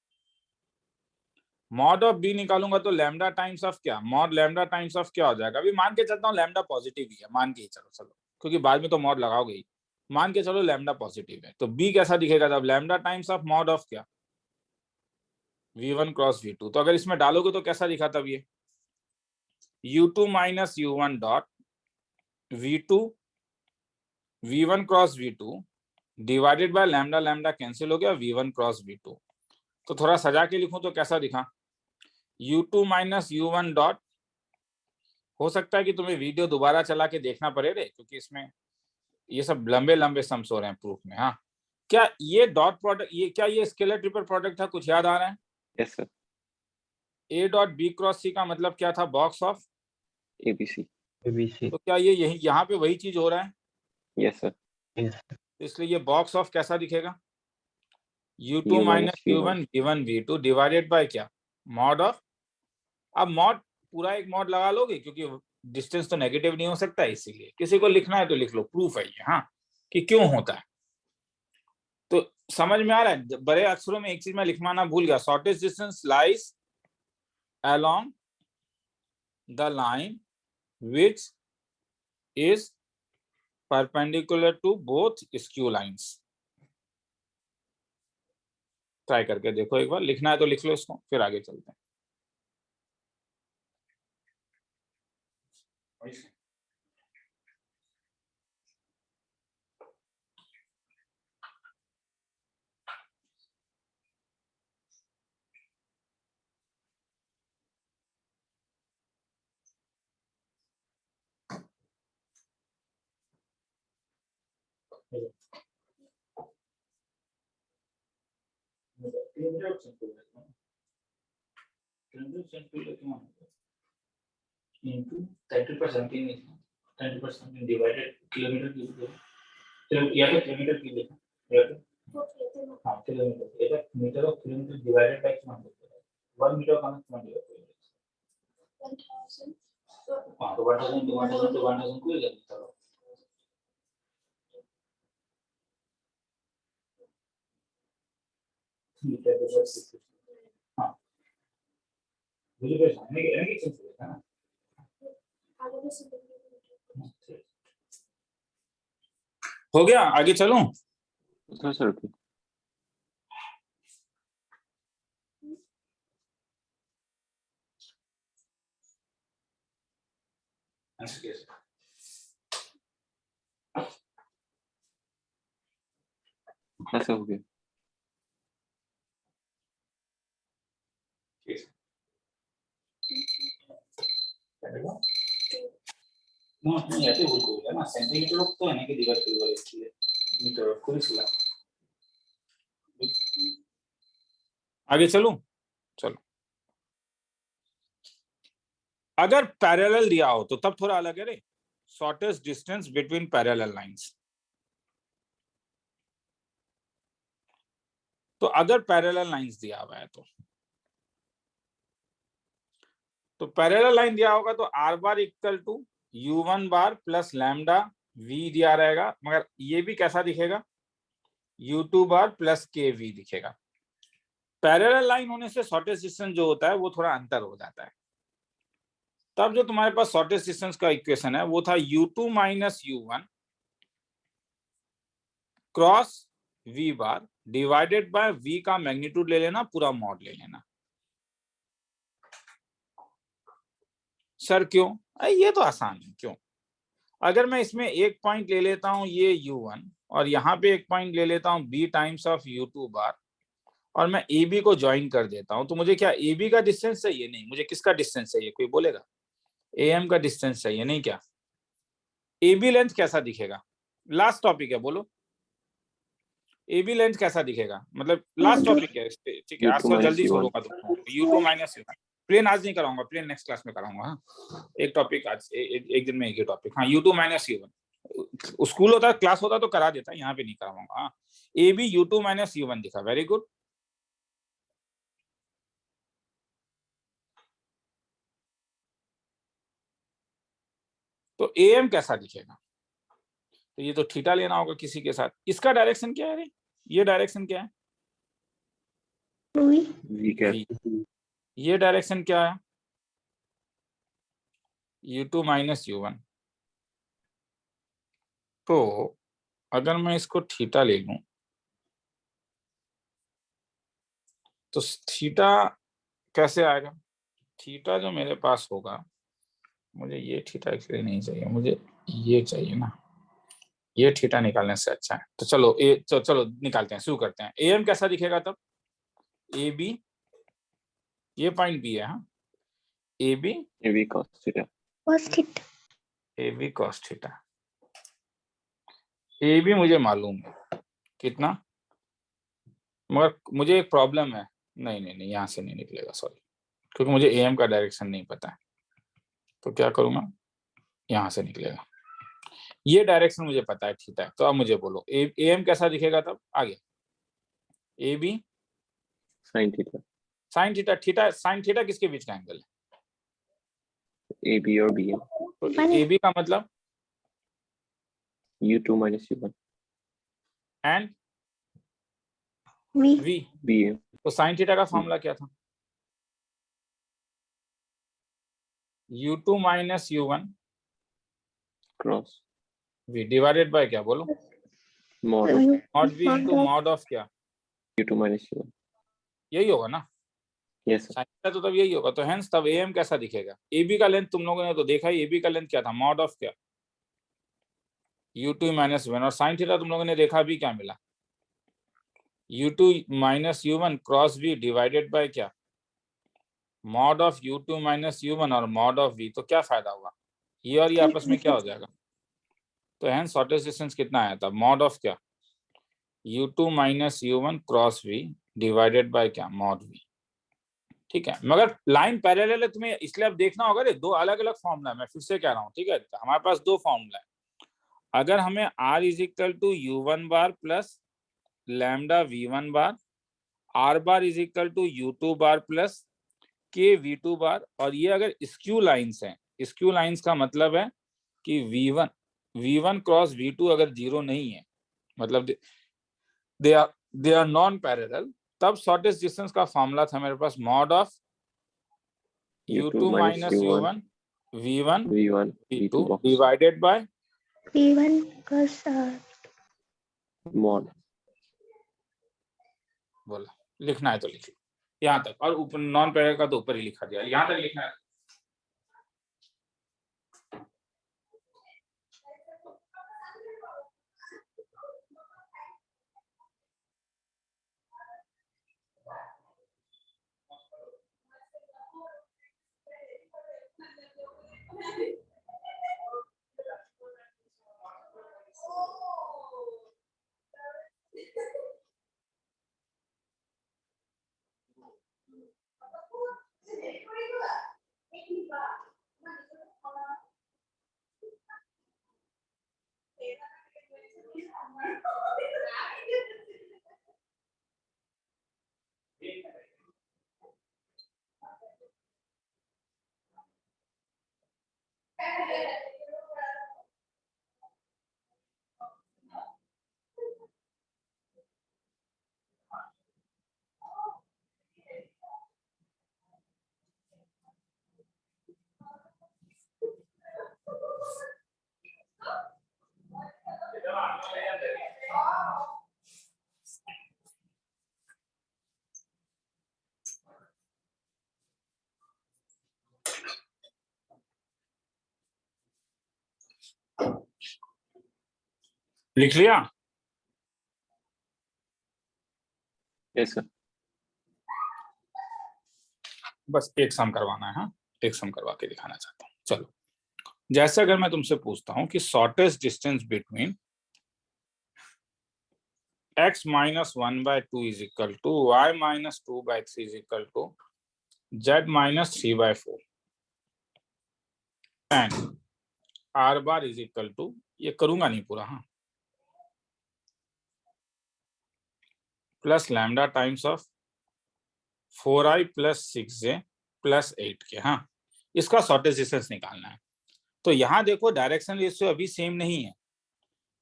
मॉड ऑफ बी निकालूंगा तो लैम्डा टाइम्स ऑफ क्या? मॉड लैम्डा टाइम्स ऑफ क्या हो जाएगा? अभी मान के चलता हूँ लैम्डा पॉजिटिव ही है, मान के ही चलो, क्योंकि बाद में तो मॉड लगाओगे ही। मान के चलो लैम्डा पॉजिटिव है तो बी कैसा दिखेगा तब? Lambda times of mod of क्या? v1 cross v2। तो अगर इसमें डालोगे तो कैसा दिखा तब? ये u2 minus u1 dot v2 v1 cross v2 divided by lambda, lambda cancel हो गया, v1 क्रॉस v2। तो थोड़ा सजा के लिखूं तो कैसा दिखा? u2 माइनस u1 डॉट, हो सकता है कि तुम्हें वीडियो दोबारा चला के देखना पड़े रे, क्योंकि इसमें ये सब लंबे लंबे सम्स हो रहे हैं प्रूफ में। हाँ, क्या ये डॉट प्रोडक्ट, ये क्या ये स्केलर ट्रिपल प्रोडक्ट था? कुछ याद आ रहा है? Yes, sir. A dot B cross C का मतलब क्या था? Box of ABC. ABC. तो क्या ये यही यहाँ पे वही चीज हो रहा है? Yes, sir. Yes. तो इसलिए ये बॉक्स ऑफ कैसा दिखेगा? u2 U minus minus u1 V1. v1 v2 divided by क्या? Mod of. अब मॉड पूरा एक मॉड लगा लोगे क्योंकि डिस्टेंस तो नेगेटिव नहीं हो सकता है, इसीलिए किसी को लिखना है तो लिख लो, प्रूफ है ये। हाँ, कि क्यों होता है। तो समझ में आ रहा है? बड़े अक्षरों में एक चीज मैं लिखवाना भूल गया, shortest distance lies along the line which is perpendicular to both skew lines। Try करके देखो एक बार, लिखना है तो लिख लो इसको, फिर आगे चलते हैं। Kilometre centimetre into 30% 10% divided kilometre की या तो किलोमीटर की लेना या तो हाँ किलोमीटर ये तो metre of kilometre divided by कितना होता है 1 मीटर का कितना डिवाइड करेंगे 1000 हाँ तो 1000 to 1000 to 1000 को ले चलो मीटर डिवाइड हाँ मुझे तो समझने के लिए चीज है ना हो गया आगे चलूं सर ऐसा हो गया नहीं ऐसे बोल को ना सेंटीमीटर तो है ना कि डिवाइड कर इसलिए मीटर को इसला आगे चलूं चलो अगर पैरेलल दिया हो तो तब थोड़ा अलग है रे shortest distance between parallel lines तो अगर पैरेलल लाइंस दिया हुआ है तो पैरेलल लाइन दिया होगा तो r bar equal to u1 bar plus lambda v दिया रहेगा मगर ये भी कैसा दिखेगा u2 bar plus k v दिखेगा पैरेलल लाइन होने से शॉर्टेस्ट डिस्टेंस जो होता है वो थोड़ा अंतर हो जाता है तब जो तुम्हारे पास शॉर्टेस्ट डिस्टेंस का इक्वेशन है वो था u2 minus u1 cross v bar divided by v का मैग्नीट्यूड ले लेना पूरा मॉड ले लेना सर क्यों ये तो आसान है क्यों अगर मैं इसमें एक पॉइंट ले लेता हूं ये u1 और यहाँ पे एक पॉइंट ले लेता हूं b टाइम्स ऑफ u2 बार और मैं ab को ज्वाइन कर देता हूं तो मुझे क्या ab का डिस्टेंस चाहिए नहीं मुझे किसका डिस्टेंस चाहिए कोई बोलेगा am का डिस्टेंस चाहिए नहीं क्या ab लेंथ कैसा दिखेगा लास्ट टॉपिक है बोलो ab लेंथ कैसा दिखेगा मतलब लास्ट टॉपिक है ठीक है आज थोड़ा जल्दी शुरू होगा u2 माइनस u1 प्लेन आज नहीं कराऊंगा प्लेन नेक्स्ट क्लास में कराऊंगा हाँ एक टॉपिक आज एक दिन में एक ही टॉपिक हाँ u2 माइनस u1 स्कूल होता क्लास होता तो करा देता यहाँ पे नहीं कराऊंगा हाँ ab u2 माइनस u1 दिखा वेरी गुड तो am कैसा दिखेगा तो ये तो थीटा लेना होगा किसी के साथ इसका डायरेक्शन क्या है ये डायरेक्शन क्या है ये डायरेक्शन क्या है u2 माइनस u1 तो अगर मैं इसको थीटा ले लूं तो थीटा कैसे आएगा थीटा जो मेरे पास होगा मुझे ये थीटा एक्चुअली नहीं चाहिए मुझे ये चाहिए ना ये थीटा निकालने से अच्छा है तो चलो चलो निकालते हैं शुरू करते हैं am कैसा दिखेगा तब ab ये पॉइंट बी है हाँ ab cos theta ab cos theta ab मुझे मालूम है कितना मगर मुझे एक प्रॉब्लम है नहीं यहाँ से नहीं निकलेगा सॉरी क्योंकि मुझे am का डायरेक्शन नहीं पता है तो क्या करूंगा यहाँ से निकलेगा ये डायरेक्शन मुझे पता है थीटा है तो अब मुझे बोलो am कैसा दिखेगा तब आगे ab sin theta theta sin theta किसके बीच का एंगल है ab और bm तो ab का मतलब u2 minus u1 and v bm तो sin थीटा का फॉर्मूला क्या था u2 minus u1 cross v divided by क्या बोलो mod v into mod of क्या u2 माइनस u1 यही होगा ना यस सर sin थीटा तो तब यही होगा तो हेंस तब am कैसा दिखेगा ab का लेंथ तुम लोगों ने तो देखा ही ab का लेंथ क्या था मॉड ऑफ क्या u2 माइनस u1 और sin थीटा तुम लोगों ने देखा भी क्या मिला u2 minus u1 cross v divided by क्या mod of u2 minus u1 और मॉड ऑफ v तो क्या फायदा हुआ ये और ये आपस में क्या हो जाएगा तो हेंस शॉर्टेस्ट डिस्टेंस कितना आया था मॉड ऑफ क्या u2 minus u1 cross v divided by क्या, मॉड v। ठीक है, मगर लाइन पैरेलल है, तुम्हें इसलिए अब देखना होगा, दो अलग अलग फॉर्मूला, मैं फिर से कह रहा हूँ। ठीक है, तो हमारे पास दो फॉर्मूला है। अगर हमें r is equal to u1 bar plus lambda v1 bar, r bar is equal to u2 bar plus k v2 bar, और ये अगर स्क्यू लाइंस हैं, स्क्यू लाइंस का मतलब है कि v1 क्रॉस v2 अगर जीरो नहीं है, मतलब दे आर नॉन पैरेलल, तब शॉर्टेस्ट डिस्टेंस का फॉर्मूला था मेरे पास mod of u2 minus u1 v1 v2 divided by V1 plus mod। बोला, लिखना है तो लिख लो यहाँ तक, और ऊपर नॉन पैरेलल का तो ऊपर ही लिखा दिया, यहाँ तक लिखना है। लिख लिया? Yes sir. बस एक सम करवाना है, हाँ, एक सम करवा के दिखाना चाहता हूँ। चलो, जैसे अगर मैं तुमसे पूछता हूँ कि shortest distance between x minus 1/2 is equal to y minus 2/3 is equal to z minus 3/4 and r bar is equal to, ये करूंगा नहीं पूरा, हाँ, plus lambda times of 4i plus 6j plus 8k, हाँ, इसका शॉर्टेस्ट डिस्टेंस निकालना है। तो यहाँ देखो डायरेक्शन रेशियो अभी सेम नहीं है,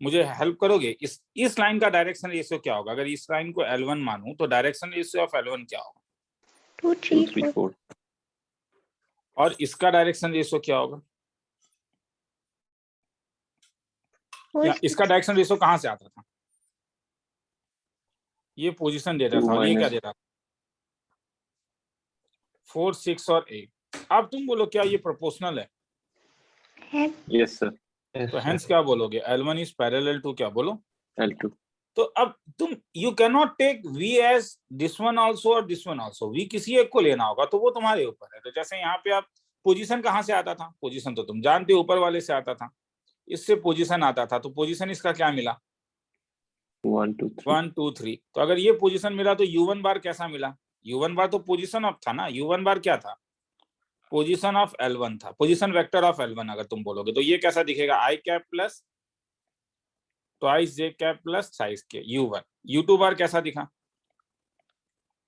मुझे हेल्प करोगे? इस लाइन का डायरेक्शन रेशियो क्या होगा? अगर इस लाइन को L1 मानूं तो डायरेक्शन रेशियो ऑफ L1 क्या होगा? 2, 3, 4. और इसका डायरेक्शन रेशियो क्या होगा? या इसका डायरेक्शन रेशियो कहाँ से आता था? ये पोजीशन देता था और ये क्या देता था? 4, 6 और 8। अब तुम बोलो क्या ये प्रोपोर्शनल है? Yes sir. तो हेंस क्या बोलोगे? L1 इज पैरेलल टू क्या बोलो? L2। तो अब तुम you can not take V as this one also और दिस वन आल्सो, V किसी एक को लेना होगा, तो वो तुम्हारे ऊपर है। तो जैसे यहाँ पे आप पोजीशन कहाँ से आता था? पोजीशन तो तुम जानते हो ऊपर वाले से आता था, इससे पोजीशन आता था, तो पोजीशन इसका क्या मिला? 1 2 3। तो अगर ये पोजीशन मिला तो U1 बार कैसा मिला? U1 बार तो पोजीशन ऑफ था ना, U1 बार क्या था? पोजीशन ऑफ L1 था, पोजीशन वेक्टर ऑफ L1 अगर तुम बोलोगे तो ये कैसा दिखेगा? I cap plus twice j cap plus size के U1। U2 बार कैसा दिखा?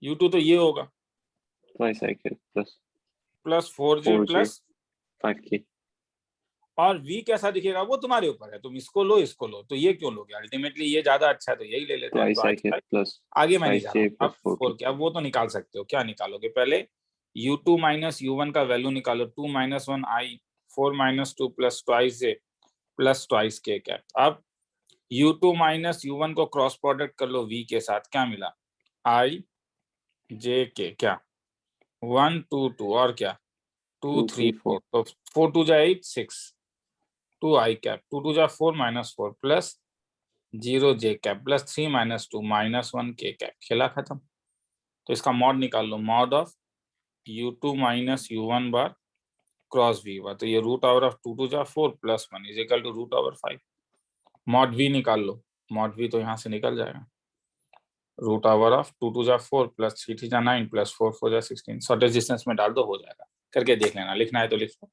U2 तो ये होगा twice i cap plus 4j plus 5k। और V कैसा दिखेगा? वो तुम्हारे ऊपर है, तुम इसको लो इसको लो, तो ये क्यों लोगे? अल्टीमेटली ये ज्यादा अच्छा है तो यही ले लेते हैं। ट्वाइस i कैप प्लस आगे मैं नहीं जा रहा हूं, अब 4k। अब वो तो निकाल सकते हो। क्या निकालोगे? पहले U2 माइनस U1 का वैल्यू निकालो, 2 minus 1 I, 4 minus 2 plus twice j plus twice k cap. अब U2 माइनस U1 को क्रॉस प्रोडक्ट कर लो V के साथ, क्या मिला? I j k, क्या 1 2 2 और क्या 2 3 4, तो 4 2 जा 8 6, 2 I कैप, 2 2 जा 4 minus 4 plus 0 j cap plus 3 minus 2 minus 1 k cap. खेला खत्म। तो इसका मॉड निकाल लो, mod of U2 minus U1 bar cross V bar, तो ये रूट ओवर ऑफ 2 2 जा 4 plus 1 is equal to root over 5। Mod V निकाल लो, मॉड V तो यहाँ से निकल जाएगा, रूट ओवर ऑफ 2 2 जा 4 प्लस 3 3 जा 9 प्लस 4 4 जा 16 शॉर्टेज डिस्टेंस में डाल दो, हो जाएगा। करके देख लेना, लिखना है तो लिख लो।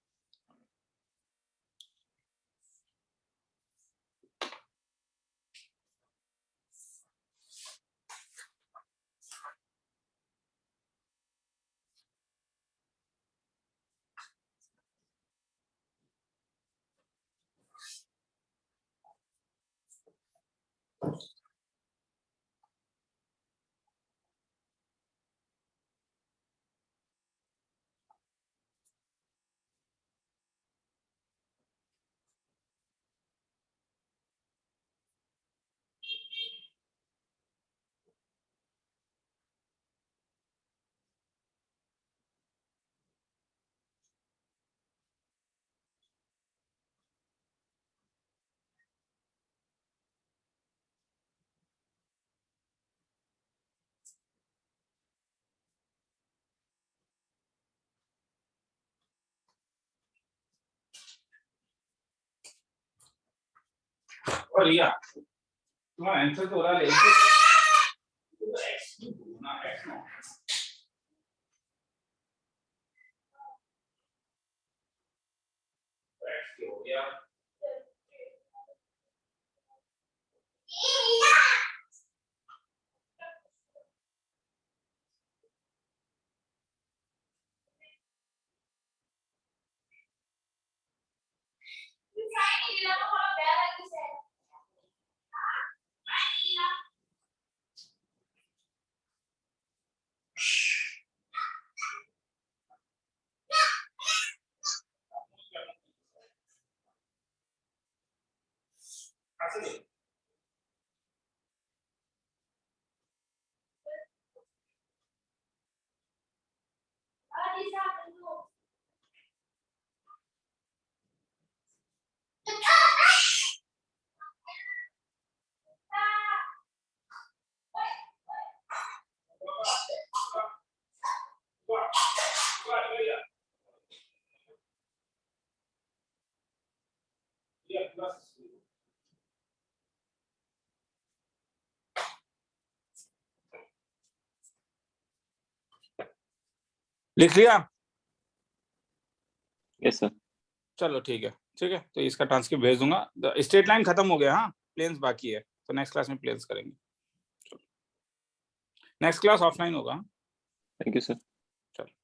और रिया तुम्हारा आंसर तो हो रहा है, x ना x नो x हो गया। लिख लिया? Yes sir. चलो ठीक है, ठीक है, तो इसका ट्रांसक्रिप्ट भेज दूंगा। स्ट्रेट लाइन खत्म हो गया, हाँ प्लेन्स बाकी है, तो नेक्स्ट क्लास में प्लेन्स करेंगे। नेक्स्ट क्लास ऑफलाइन होगा। Thank you sir.